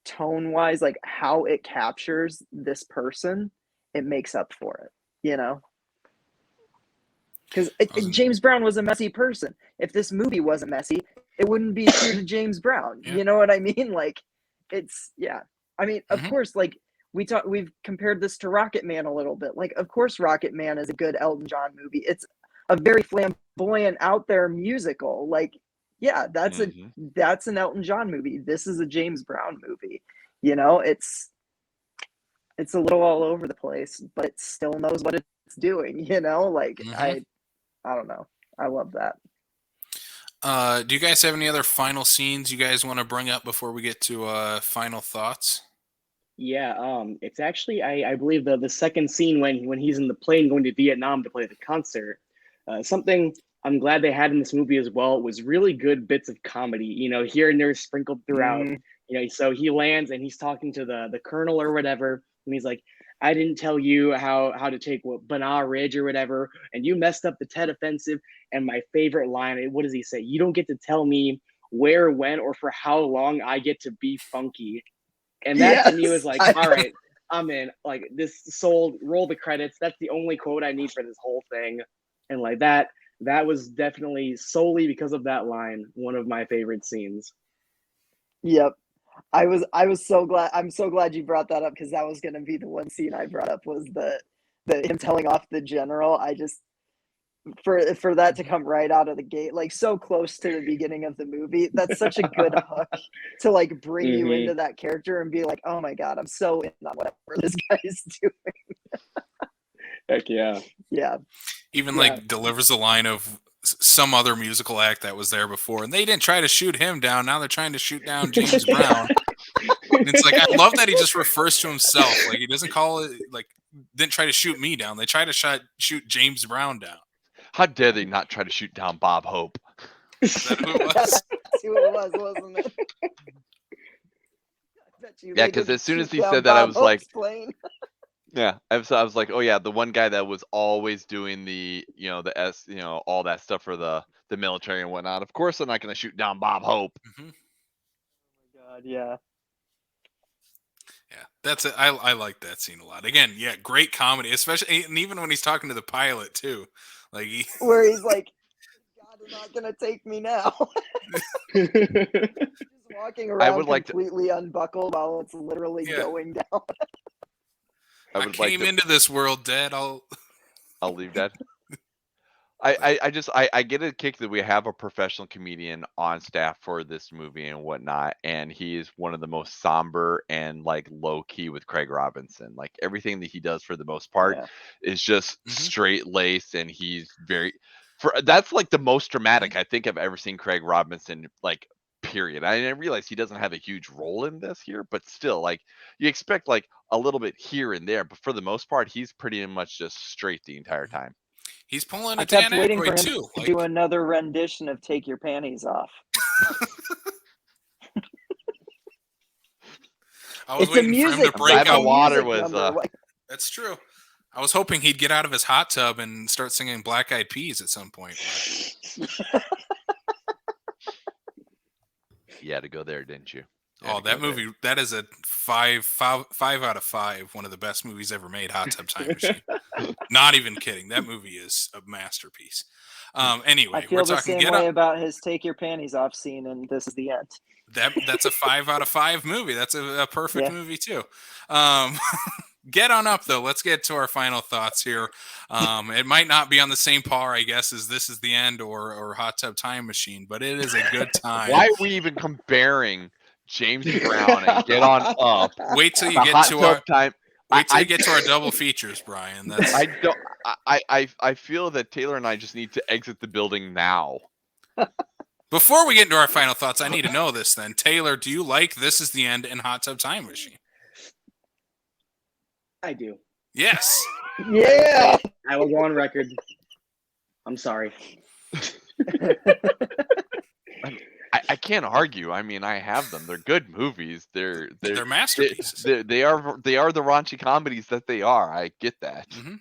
tone wise, like how it captures this person, it makes up for it, you know? Because I was James Brown was a messy person. If this movie wasn't messy, it wouldn't be true to James Brown. Yeah. You know what I mean? Like, it's I mean, of Mhm. course, like we've compared this to Rocket Man a little bit. Like, of course, Rocket Man is a good Elton John movie. It's a very flamboyant, out there musical. Like, yeah, that's an Elton John movie. This is a James Brown movie. You know, it's a little all over the place, but it still knows what it's doing. You know, like Mhm. I don't know. I love that. Do you guys have any other final scenes you guys want to bring up before we get to final thoughts? Yeah, it's actually I believe the second scene when he's in the plane going to Vietnam to play the concert. Something I'm glad they had in this movie as well was really good bits of comedy, you know, here and there sprinkled throughout. You know, so he lands and he's talking to the colonel or whatever, and he's like, "I didn't tell you how to take Banah Ridge or whatever, and you messed up the Tet Offensive." And my favorite line, what does he say? "You don't get to tell me where, when, or for how long I get to be funky." And that to me was like, all right, I'm in. Like, this sold. Roll the credits. That's the only quote I need for this whole thing. And like that was definitely solely because of that line one of my favorite scenes. Yep. I was so glad. I'm so glad you brought that up, because that was going to be the one scene I brought up, was the him telling off the general. I just, for that to come right out of the gate, like so close to the beginning of the movie, that's such a good hook to like bring you into that character and be like, oh my god, I'm so in on whatever this guy is doing. Heck yeah. Yeah. Even like delivers a line of some other musical act that was there before, and they didn't try to shoot him down. Now they're trying to shoot down James Brown. And it's like, I love that he just refers to himself. Like, he doesn't call it, like, didn't try to shoot me down. They try to shoot James Brown down. How dare they not try to shoot down Bob Hope? Is that who it was? That's who it was, wasn't it? Yeah, because as soon as he said that, I was like, yeah, I was like, oh yeah, the one guy that was always doing the, you know, all that stuff for the military and whatnot. Of course, they're not going to shoot down Bob Hope. Mm-hmm. Oh my god, yeah. Yeah, that's it. I like that scene a lot. Again, yeah, great comedy, especially, and even when he's talking to the pilot too, like where he's like, "God is not gonna take me now." Just walking around completely unbuckled while it's literally going down. I came into this world dead. I'll leave dead. I get a kick that we have a professional comedian on staff for this movie and whatnot, and he is one of the most somber and like low key with Craig Robinson. Like, everything that he does for the most part is just straight laced, and he's that's like the most dramatic I think I've ever seen Craig Robinson, like, period. I realize he doesn't have a huge role in this here, but still, like, you expect like a little bit here and there, but for the most part, he's pretty much just straight the entire time. He's pulling I kept waiting for him to do another rendition of "Take Your Panties Off." I was waiting for him to break out. Water was. That's true. I was hoping he'd get out of his hot tub and start singing Black Eyed Peas at some point. You had to go there, didn't you? Oh, that movie, that is a 5 out of 5. One of the best movies ever made, Hot Tub Time Machine. Not even kidding. That movie is a masterpiece. Anyway, I feel the same way about his "Take Your Panties Off" scene, and This Is the End. That's a 5 out of 5 movie. That's a perfect movie too. Get on up though. Let's get to our final thoughts here. It might not be on the same par, I guess, as This Is the End or Hot Tub Time Machine, but it is a good time. Why are we even comparing James Brown and Get On Up? Wait till you get to our time. Wait till you get to our double features, Brian. I don't. I feel that Taylor and I just need to exit the building now. Before we get into our final thoughts, I need to know this then. Taylor, do you like This Is the End and Hot Tub Time Machine? I do. Yes. Yeah. I will go on record. I'm sorry. I can't argue. I mean, I have them. They're good movies. They're masterpieces. They are the raunchy comedies that they are. I get that. Mm-hmm.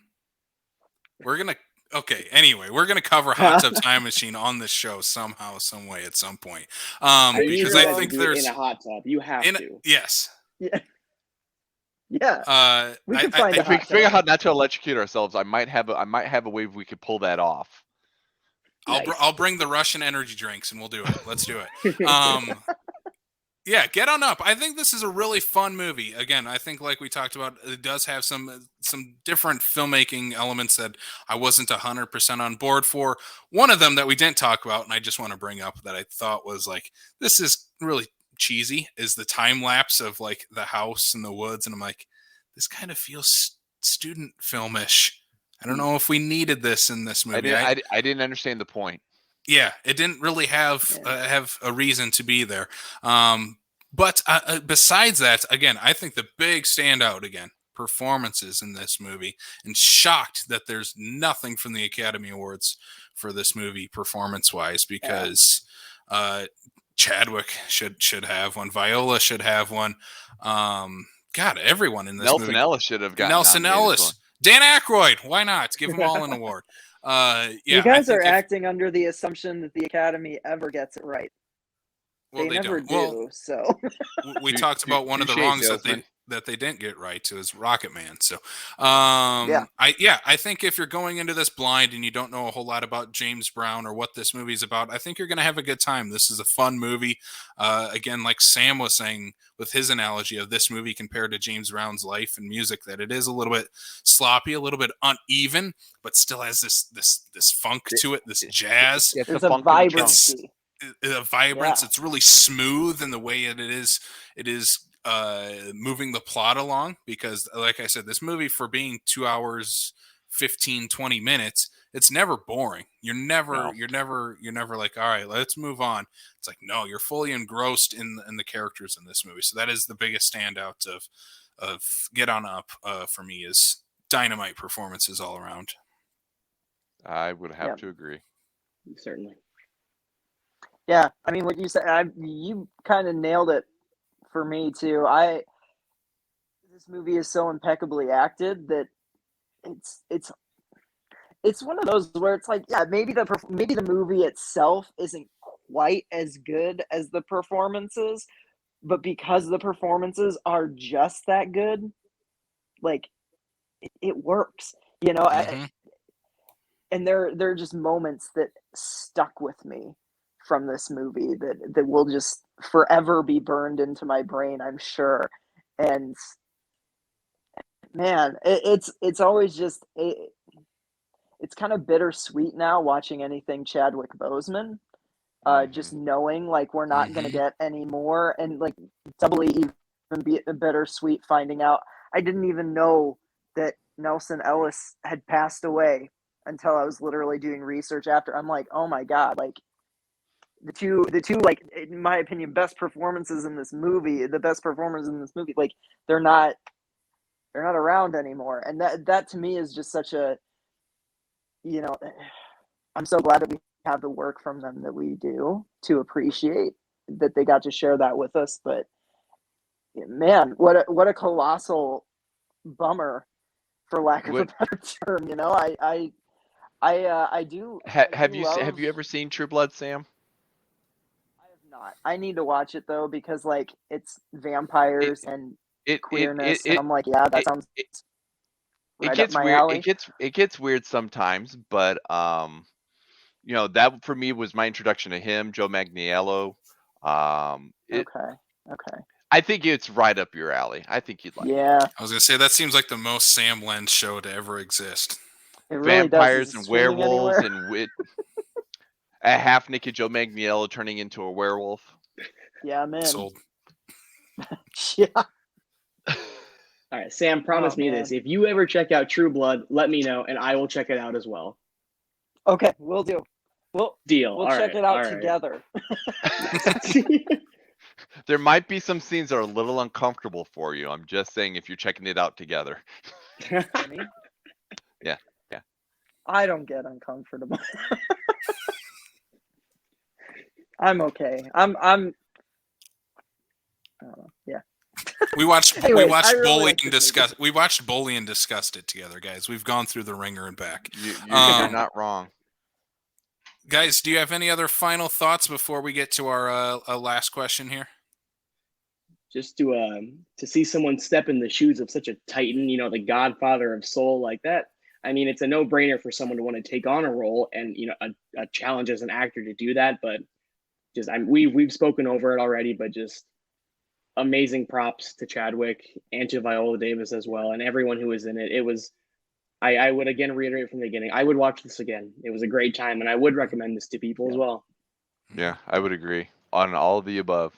Anyway, we're gonna cover Hot Tub Time Machine on this show somehow, some way, at some point. Because I think there's in a hot tub. You have to. Yes. Yeah. Yeah. We can find if we can figure out how not to electrocute ourselves, I might have a way we could pull that off. I'll bring the Russian energy drinks and we'll do it. Let's do it. Yeah, get on up. I think this is a really fun movie. Again, I think like we talked about, it does have some different filmmaking elements that I wasn't 100% on board for. One of them that we didn't talk about, and I just want to bring up that I thought was like, this is really cheesy, is the time lapse of like the house in the woods. And I'm like, this kind of feels student filmish. I don't know if we needed this in this movie. I didn't understand the point. Yeah, it didn't really have a reason to be there. But besides that, again, I think the big standout, again, performances in this movie, and shocked that there's nothing from the Academy Awards for this movie performance-wise, because Chadwick should have one, Viola should have one. God, everyone in this movie. Nelson Ellis should have gotten Nelson Ellis. Dan Aykroyd, why not? Give them all an award. You guys are acting under the assumption that the Academy ever gets it right. Well, they never do. Well, so we talked about one of the wrongs that they didn't get right is Rocket Man. So I think if you're going into this blind and you don't know a whole lot about James Brown or what this movie's about, I think you're going to have a good time. This is a fun movie. Again, like Sam was saying with his analogy of this movie compared to James Brown's life and music, that it is a little bit sloppy, a little bit uneven, but still has this funk to it, this jazz. There's a vibrancy. A vibrance. It's really smooth in the way it is moving the plot along, because like I said, this movie, for being 2 hours 15-20 minutes, it's never boring. You're never like, all right, let's move on. It's like, no, you're fully engrossed in the characters in this movie. So that is the biggest standout of Get On Up for me, is dynamite performances all around. I would have to agree. Certainly. Yeah, I mean, what you said, you kind of nailed it for me too. This movie is so impeccably acted that it's one of those where it's like, yeah, maybe the movie itself isn't quite as good as the performances, but because the performances are just that good, like it works, you know. Mm-hmm. And there are just moments that stuck with me from this movie that will just forever be burned into my brain, I'm sure. And man, it's always just it's kind of bittersweet now watching anything Chadwick Boseman, just knowing like we're not going to get any more, and like doubly even bittersweet finding out I didn't even know that Nelson Ellis had passed away until I was literally doing research after. I'm like, oh my God, like the two like, in my opinion, best performances in this movie, like they're not around anymore. And that to me is just such a, you know, I'm so glad that we have the work from them that we do, to appreciate that they got to share that with us. But man, what a colossal bummer, for lack of a better term. You know, I do. Have you ever seen True Blood, Sam? I have not. I need to watch it though, because like it's vampires and queerness, and I'm like, yeah, that sounds. It gets weird. Alley. It gets weird sometimes, but you know, that for me was my introduction to him, Joe Manganiello. Okay. I think it's right up your alley. I think you'd like it. Yeah. I was gonna say that seems like the most Sam Lens show to ever exist. It really vampires and werewolves and a half-naked Joe Manganiello turning into a werewolf. Yeah, man. Sold. Yeah. All right, Sam, promise me this. If you ever check out True Blood, let me know, and I will check it out as well. Okay, we'll do. Deal. We'll check it out together. There might be some scenes that are a little uncomfortable for you. I'm just saying, if you're checking it out together. Yeah. I don't get uncomfortable. I'm okay. I'm I don't know. Yeah. We watched Anyways, Bully and discuss. We watched Bully and discussed it together, guys. We've gone through the ringer and back. You're not wrong. Guys, do you have any other final thoughts before we get to our last question here? Just to see someone step in the shoes of such a titan, you know, the godfather of soul like that. I mean, it's a no-brainer for someone to want to take on a role and a challenge as an actor to do that. But just we've spoken over it already, but just amazing props to Chadwick and to Viola Davis as well, and everyone who was in it. It was I would again reiterate from the beginning, I would watch this again. It was a great time, and I would recommend this to people as well. Yeah, I would agree on all of the above.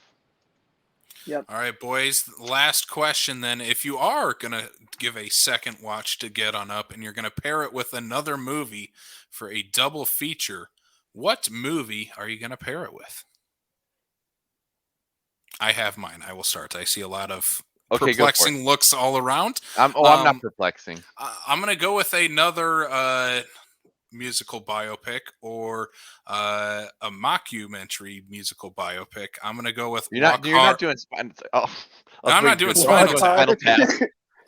Yep. All right, boys. Last question then. If you are going to give a second watch to Get On Up and you're going to pair it with another movie for a double feature, what movie are you going to pair it with? I have mine. I will start. I see a lot of perplexing looks all around. I'm not perplexing. I'm going to go with another musical biopic or a mockumentary musical biopic. I'm going to go with You're not doing Spinal Tap. Oh, I'm not doing Spinal Tap.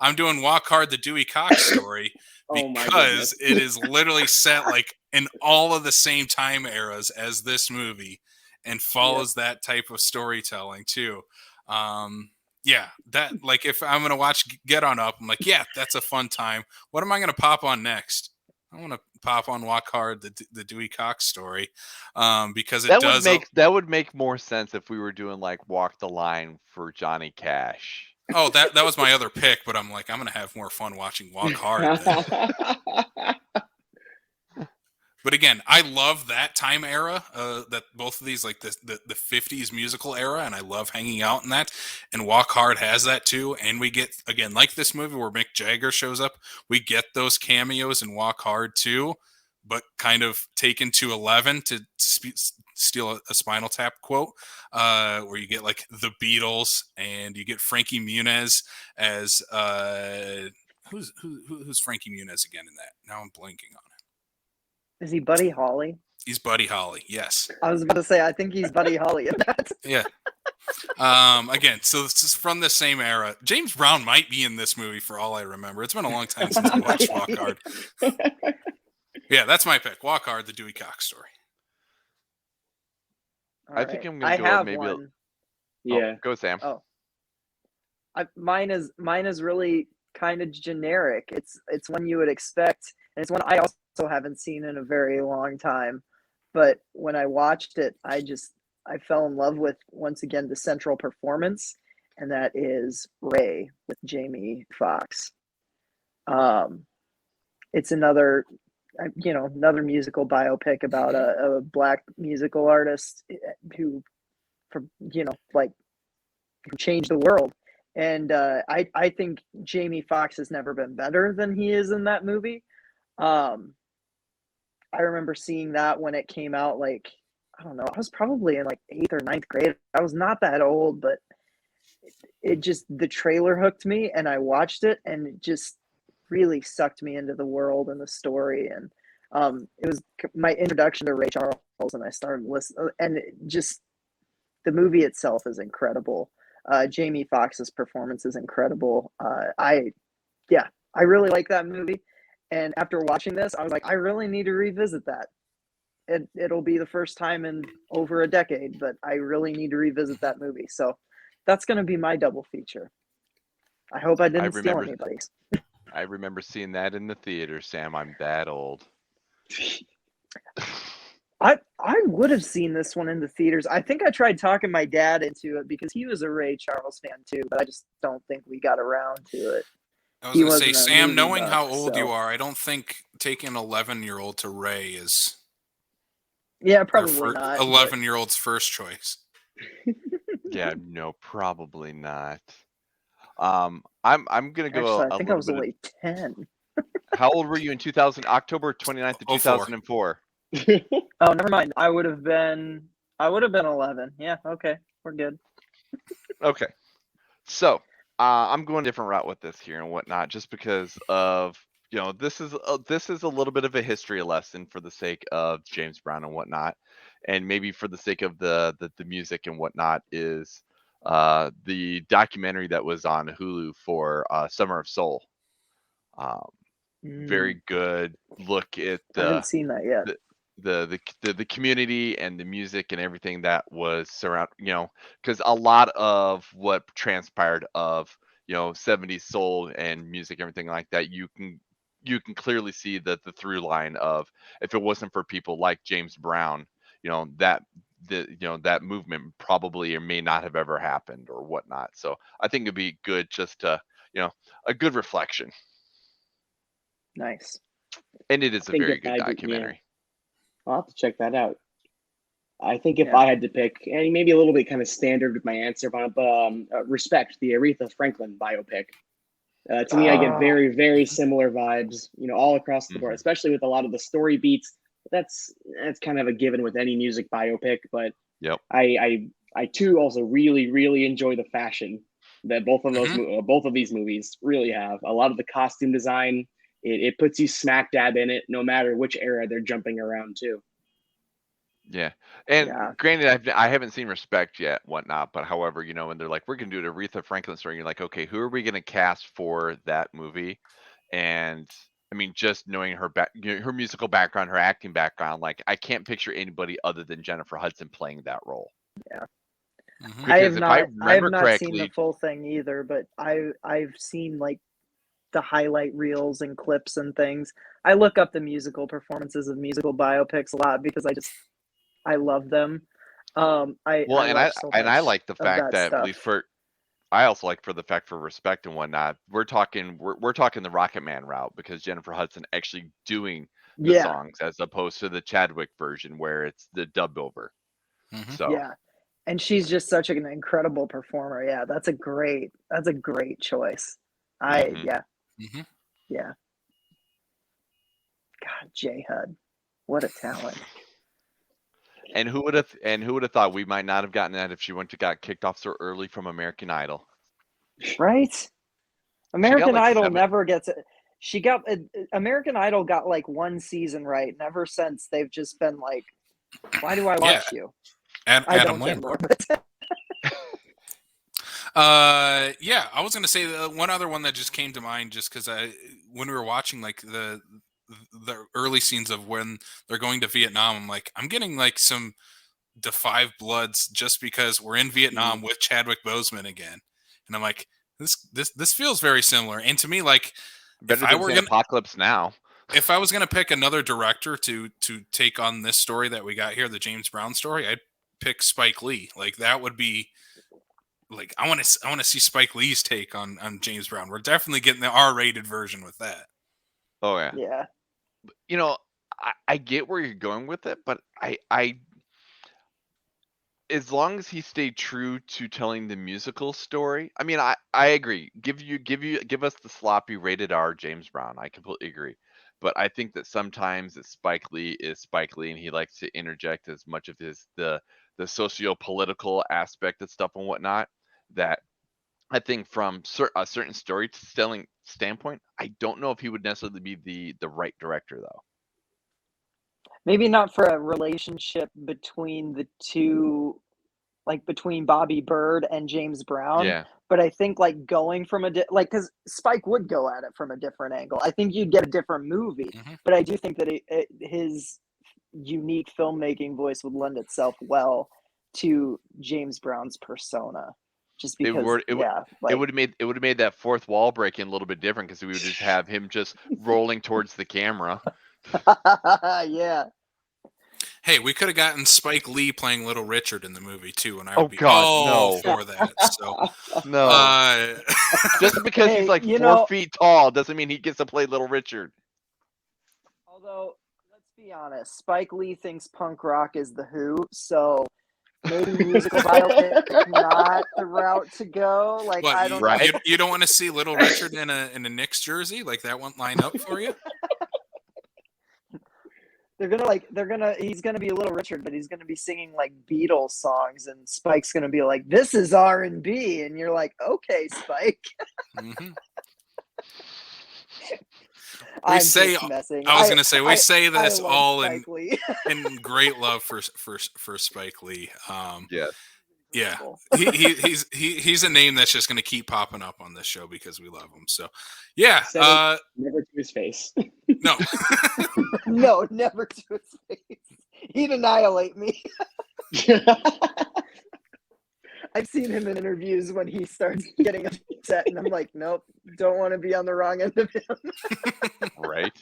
I'm doing Walk Hard, the Dewey Cox story, because it is literally set like in all of the same time eras as this movie and follows that type of storytelling too. Yeah, that like if I'm going to watch Get On Up, I'm like, yeah, that's a fun time. What am I going to pop on next? I want to pop on Walk Hard, the Dewey Cox story, because that would make more sense if we were doing like Walk the Line for Johnny Cash. Oh, that was my other pick, but I'm like, I'm gonna have more fun watching Walk Hard. But again, I love that time era, that both of these, like the 50s musical era, and I love hanging out in that. And Walk Hard has that too. And we get, again, like this movie where Mick Jagger shows up, we get those cameos in Walk Hard too, but kind of taken to 11 to steal a Spinal Tap quote, where you get like the Beatles and you get Frankie Muniz as who's Frankie Muniz again in that? Now I'm blanking on it. Is he Buddy Holly? He's Buddy Holly, yes. I was about to say, I think he's Buddy Holly in that. Yeah. Again, so this is from the same era. James Brown might be in this movie for all I remember. It's been a long time since I watched Walk Hard. Yeah, that's my pick. Walk Hard, the Dewey Cox story. I think I'm going to go maybe. One. Yeah. Go Sam. Oh. Mine is really kind of generic. It's one you would expect, and it's one I also haven't seen in a very long time. But when I watched it, I fell in love with, once again, the central performance, and that is Ray with Jamie Foxx. It's another musical biopic about a Black musical artist who changed the world. And I think Jamie Foxx has never been better than he is in that movie. I remember seeing that when it came out, like, I don't know, I was probably in like 8th or 9th grade. I was not that old, but the trailer hooked me, and I watched it, and it just really sucked me into the world and the story. And it was my introduction to Ray Charles, and I started listening, and the movie itself is incredible. Jamie Foxx's performance is incredible. I really like that movie. And after watching this, I was like, I really need to revisit that. It'll be the first time in over a decade, but I really need to revisit that movie. So that's going to be my double feature. I hope I didn't steal anybody's. I remember seeing that in the theater, Sam. I'm that old. I would have seen this one in the theaters. I think I tried talking my dad into it because he was a Ray Charles fan too, but I just don't think we got around to it. I was going to say, Sam, knowing how old you are, I don't think taking an 11-year-old to Ray is probably not. 11-year-old's first choice. Yeah, no, probably not. I'm going to go. Actually, I think I was only 10. How old were you in 2000? October 29th of 2004. Oh, never mind. I would have been 11. Yeah, okay. We're good. Okay. So, I'm going a different route with this here and whatnot, just because of, this is a little bit of a history lesson for the sake of James Brown and whatnot, and maybe for the sake of the music and whatnot, is the documentary that was on Hulu for Summer of Soul. Very good look at I haven't seen that yet. The community and the music and everything that was surround, because a lot of what transpired of 70s soul and music, everything like that, you you can clearly see the through line of, if it wasn't for people like James Brown, that movement probably or may not have ever happened or whatnot. So I think it'd be good just to, a good reflection. Nice. And it is a think very if good I did- documentary. I'll have to check that out. I think if Yeah. I had to pick, and maybe a little bit kind of standard with my answer, but Respect, the Aretha Franklin biopic. To me, I get Oh. very, very similar vibes, all across the board, Mhm. especially with a lot of the story beats. That's kind of a given with any music biopic, but Yep. I too also really, really enjoy the fashion that both of these movies really have. A lot of the costume design, it puts you smack dab in it, no matter which era they're jumping around to. Yeah. And Yeah. granted, I haven't seen Respect yet, whatnot, but however, when they're like, we're going to do an Aretha Franklin story, you're like, okay, who are we going to cast for that movie? And I mean, just knowing her her musical background, her acting background, like I can't picture anybody other than Jennifer Hudson playing that role. Mhm. I have Because if not. I I have remember not seen the correctly, full thing either, but I've seen like the highlight reels and clips and things. I look up the musical performances of musical biopics a lot because I love them. I watch so I much like the of fact that that at stuff. least I also like for the fact for Respect and whatnot, we're talking the Rocket Man route, because Jennifer Hudson actually doing the Yeah, songs as opposed to the Chadwick version where it's the dubbed over. Mhm. So yeah, and she's just such an incredible performer. Yeah, that's a great choice. Mhm. Mhm. Yeah. God, J Hud, what a talent. And who would have thought we might not have gotten that if she got kicked off so early from American Idol? Right? American like Idol 7 never gets it. She got American Idol got like one season right, and ever since they've just been like, "Why do I watch you? I Adam don't get Lambert. more." But Yeah, I was gonna say one other one that just came to mind, just because when we were watching like the early scenes of when they're going to Vietnam, I'm like, I'm getting like some the Five Bloods just because we're in Vietnam with Chadwick Boseman again, and I'm like, this feels very similar. And to me, like, better than saying Apocalypse Now. if I was gonna pick another director to take on this story that we got here, the James Brown story, I'd pick Spike Lee. Like that would be like I want to see Spike Lee's take on James Brown. We're definitely getting the R-rated version with that. Oh yeah. yeah, I get where you're going with it, but I as long as he stayed true to telling the musical story, I mean, I agree. Give us the sloppy rated R James Brown. I completely agree. But I think that sometimes that Spike Lee is Spike Lee, and he likes to interject as much of the socio-political aspect of stuff and whatnot. That I think from a certain storytelling standpoint, I don't know if he would necessarily be the right director though. maybe not for a relationship between the two, like between Bobby Bird and James Brown. Yeah. But I think like going from because Spike would go at it from a different angle. I think you'd get a different movie. But I do think that his unique filmmaking voice would lend itself well to James Brown's persona. Just because, it would have made that fourth wall breaking a little bit different, because we would just have him just rolling towards the camera. yeah. Hey, we could have gotten Spike Lee playing Little Richard in the movie too, and I Oh, would be God, all no. for that. So No. Just because Hey, he's like you 4 know- feet tall doesn't mean he gets to play Little Richard. Although, let's be honest, Spike Lee thinks punk rock is the Who, so maybe musical biopic not the route to go. Like, what, I don't right? know. you don't want to see Little Richard in a Knicks jersey? Like that won't line up for you? He's gonna be a Little Richard, but he's gonna be singing like Beatles songs, and Spike's gonna be like, "This is R&B," and you're like, "Okay, Spike." Mhm. I'm say- just messing. I was gonna say we say I this love all Spike Lee. in great love for Spike Lee. Yes. Yeah, he's a name that's just going to keep popping up on this show because we love him. So, yeah, Never to his face. no, No, never to his face. He'd annihilate me. I've seen him in interviews when he starts getting upset, and I'm like, nope, don't want to be on the wrong end of him. Right.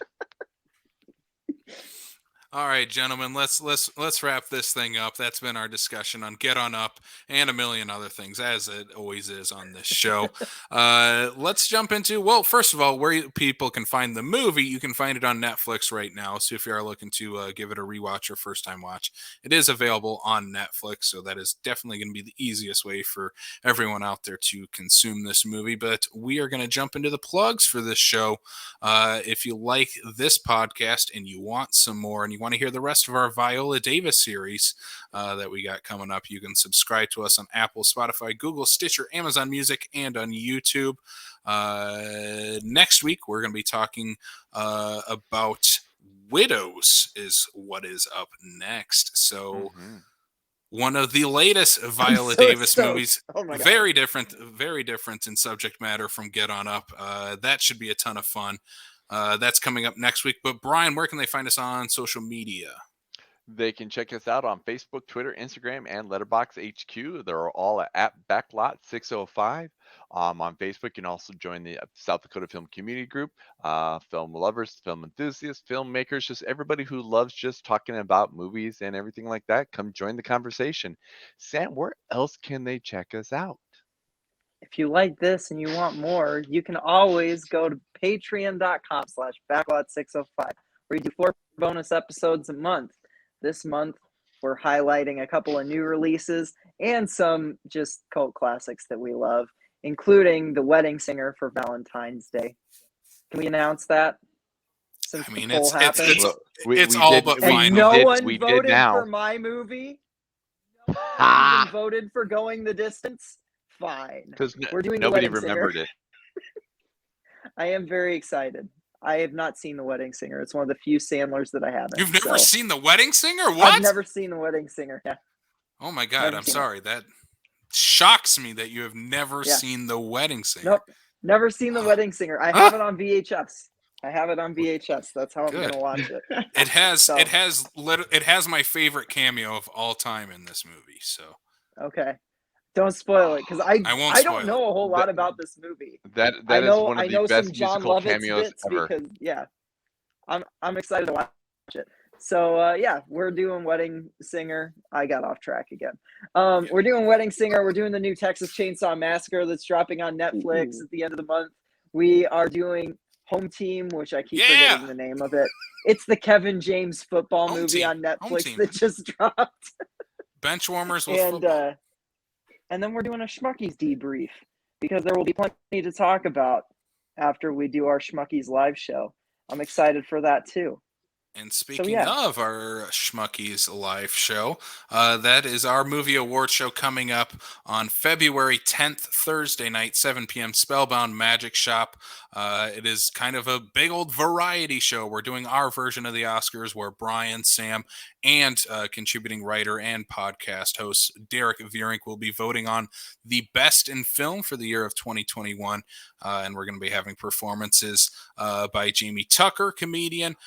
All right, gentlemen, let's wrap this thing up. That's been our discussion on Get On Up and a million other things, as it always is on this show. Let's jump into, well, first of all, where people can find the movie. You can find it on Netflix right now. So if you are looking to give it a rewatch or first time watch, it is available on Netflix. So that is definitely going to be the easiest way for everyone out there to consume this movie. But we are going to jump into the plugs for this show. If you like this podcast and you want some more and you want to hear the rest of our Viola Davis series that we got coming up, you can subscribe to us on Apple, Spotify, Google, Stitcher, Amazon Music, and on YouTube. Next week, we're going to be talking about Widows is what is up next. So one of the latest Viola Davis movies, very different in subject matter from Get On Up. That should be a ton of fun. That's coming up next week. But Brian, where can they find us on social media? They can check us out on Facebook, Twitter, Instagram, and Letterboxd HQ. They're all at Backlot 605. On Facebook, you can also join the South Dakota Film Community Group, film lovers, film enthusiasts, filmmakers, just everybody who loves just talking about movies and everything like that. Come join the conversation. Sam, where else can they check us out? If you like this and you want more, you can always go to patreon.com/backlot605, where you do 4 bonus episodes a month. This month, we're highlighting a couple of new releases and some just cult classics that we love, including The Wedding Singer for Valentine's Day. Can we announce that? Since it's all but final. No one voted for my movie. No one even voted for Going the Distance. Fine. Because we're doing nobody remembered it. I am very excited. I have not seen The Wedding Singer. It's one of the few Sandlers that I haven't. You've never seen The Wedding Singer? What? I've never seen The Wedding Singer. Yeah. Oh my God, I'm sorry. That shocks me that you have never seen The Wedding Singer. Nope. Never seen The Wedding Singer. I have it on VHS. That's how I'm going to watch it. It has my favorite cameo of all time in this movie. So okay. Don't spoil it, because I don't know a whole lot about this movie. That is one of the best musical cameos ever. Because, I'm excited to watch it. So we're doing Wedding Singer. I got off track again. We're doing Wedding Singer. We're doing the new Texas Chainsaw Massacre that's dropping on Netflix at the end of the month. We are doing Home Team, which I keep forgetting the name of it. It's the Kevin James football movie on Netflix that just dropped. Benchwarmers with football. And then we're doing a Schmuckies debrief, because there will be plenty to talk about after we do our Schmuckies live show. I'm excited for that too. And speaking of our Schmuckies live show, that is our movie award show coming up on February 10th, Thursday night, 7 p.m. Spellbound Magic Shop. It is kind of a big old variety show. We're doing our version of the Oscars, where Brian, Sam, and contributing writer and podcast host Derek Vierink will be voting on the best in film for the year of 2021. And we're going to be having performances by Jamie Tucker, comedian,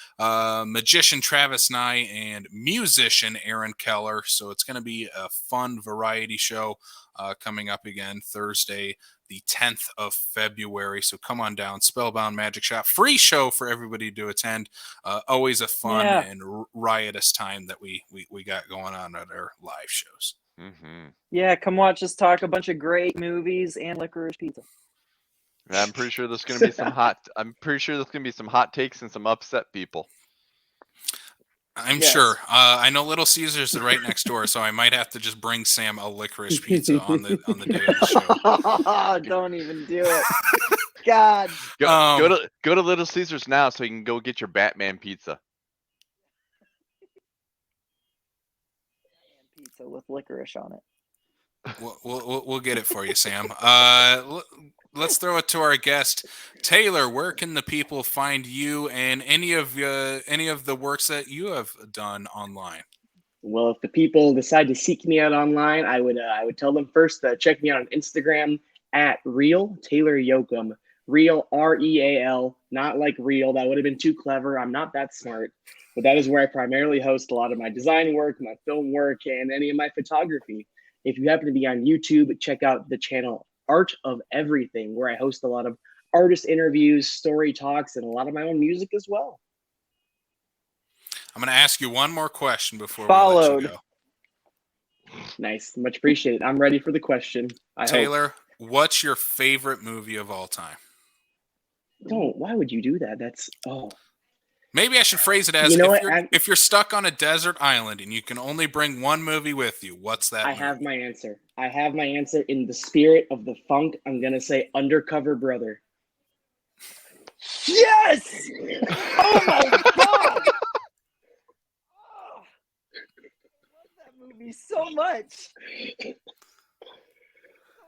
magician Travis Nye, and musician Aaron Keller. So it's going to be a fun variety show coming up again Thursday, the 10th of February. So come on down, Spellbound Magic Shop. Free show for everybody to attend. Always a fun and riotous time that we got going on at our live shows. Mm-hmm. Yeah, come watch us talk a bunch of great movies and licorice pizza. I'm pretty sure there's going to be some hot. I'm pretty sure there's going to be some hot takes and some upset people. I'm sure. I know Little Caesars is right next door, so I might have to just bring Sam a licorice pizza on the day of the show. Don't even do it. God. Go to Little Caesars now, so you can go get your Batman pizza. Pizza with licorice on it. We'll get it for you, Sam. Let's throw it to our guest, Taylor. Where can the people find you and any of the works that you have done online? Well, if the people decide to seek me out online, I would tell them first to check me out on Instagram at Real Taylor Yoakum. Real, REAL, not like real. That would have been too clever. I'm not that smart. But that is where I primarily host a lot of my design work, my film work, and any of my photography. If you happen to be on YouTube, check out the channel Art of Everything, where I host a lot of artist interviews, story talks, and a lot of my own music as well. I'm going to ask you one more question before we Followed. let you go. Nice, much appreciated. I'm ready for the question. I hope. Taylor, what's your favorite movie of all time? Don't. Why would you do that? Maybe I should phrase it as if you're stuck on a desert island and you can only bring one movie with you, what's that? I have my answer. I have my answer. In the spirit of the funk, I'm gonna say Undercover Brother. Yes! Oh my god! Oh, I love that movie so much.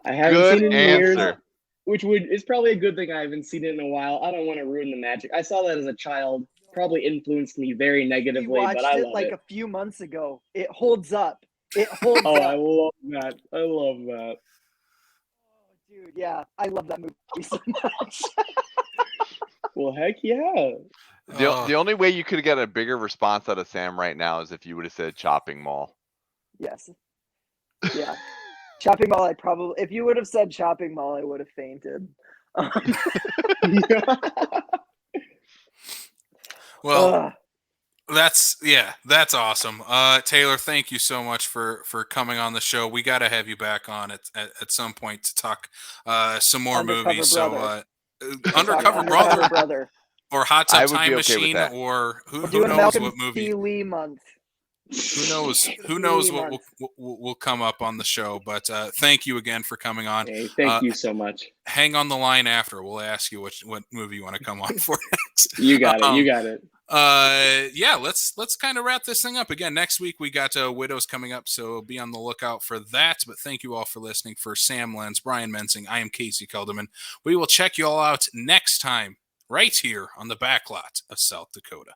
I haven't Good seen it in answer. years, which is probably a good thing. I haven't seen it in a while. I don't want to ruin the magic. I saw that as a child. Probably influenced me very We negatively, watched but I it love like it. a few months ago. It holds up. It holds Oh, up. I love that. I love that. Oh, dude, yeah, I love that movie so much. Well, heck yeah. The only way you could get a bigger response out of Sam right now is if you would have said Chopping Mall. Yes. Yeah. Shopping mall, if you would have said shopping mall, I would have fainted. Well, Ugh. that's awesome. Taylor, thank you so much for coming on the show. We got to have you back on at some point to talk some more Undercover movies. Brother. So Undercover Brother Brother. or Hot I Tub would Time be okay with Machine that. or We're who doing a knows Malcolm what movie. C. Lee month. Who knows what will come up on the show, but thank you again for coming on. Hey, thank you so much. Hang on the line after. We'll ask you what movie you want to come on for next. You got it. You got it. Yeah, let's kind of wrap this thing up. Again, next week we got Widows coming up, so be on the lookout for that. But thank you all for listening. For Sam Lenz, Brian Mensing, I am Casey Kelderman. We will check you all out next time right here on the Backlot of South Dakota.